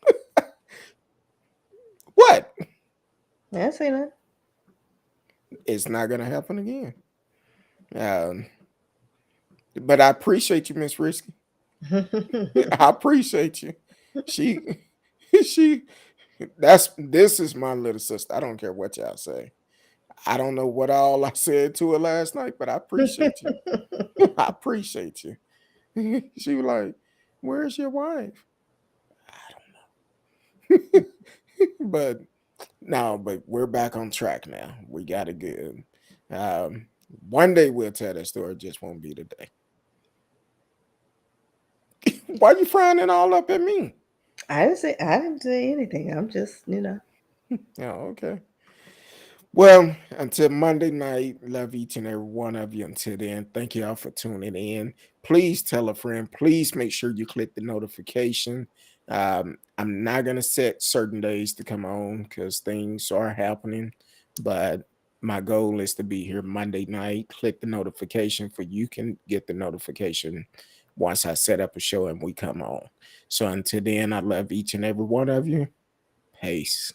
[SPEAKER 2] What?
[SPEAKER 3] I see that.
[SPEAKER 2] It's not gonna happen again. Um, but I appreciate you, Miss Risky. I appreciate you. She she this is my little sister. I don't care what y'all say. I don't know what all I said to her last night, but I appreciate you. I appreciate you. She was like, "Where's your wife?" I don't know. But no, but we're back on track now. We got it good. Um, One day we'll tell that story, just won't be today. Why you frowning all up at me?
[SPEAKER 3] I didn't say anything. I'm just.
[SPEAKER 2] Oh, okay. Well, until Monday night, love each and every one of you. Until then, thank you all for tuning in. Please tell a friend. Please make sure you click the notification. I'm not going to set certain days to come on because things are happening, but My goal is to be here Monday night. Click the notification for you can get the notification once I set up a show and we come on. So until then, I love each and every one of you. Peace.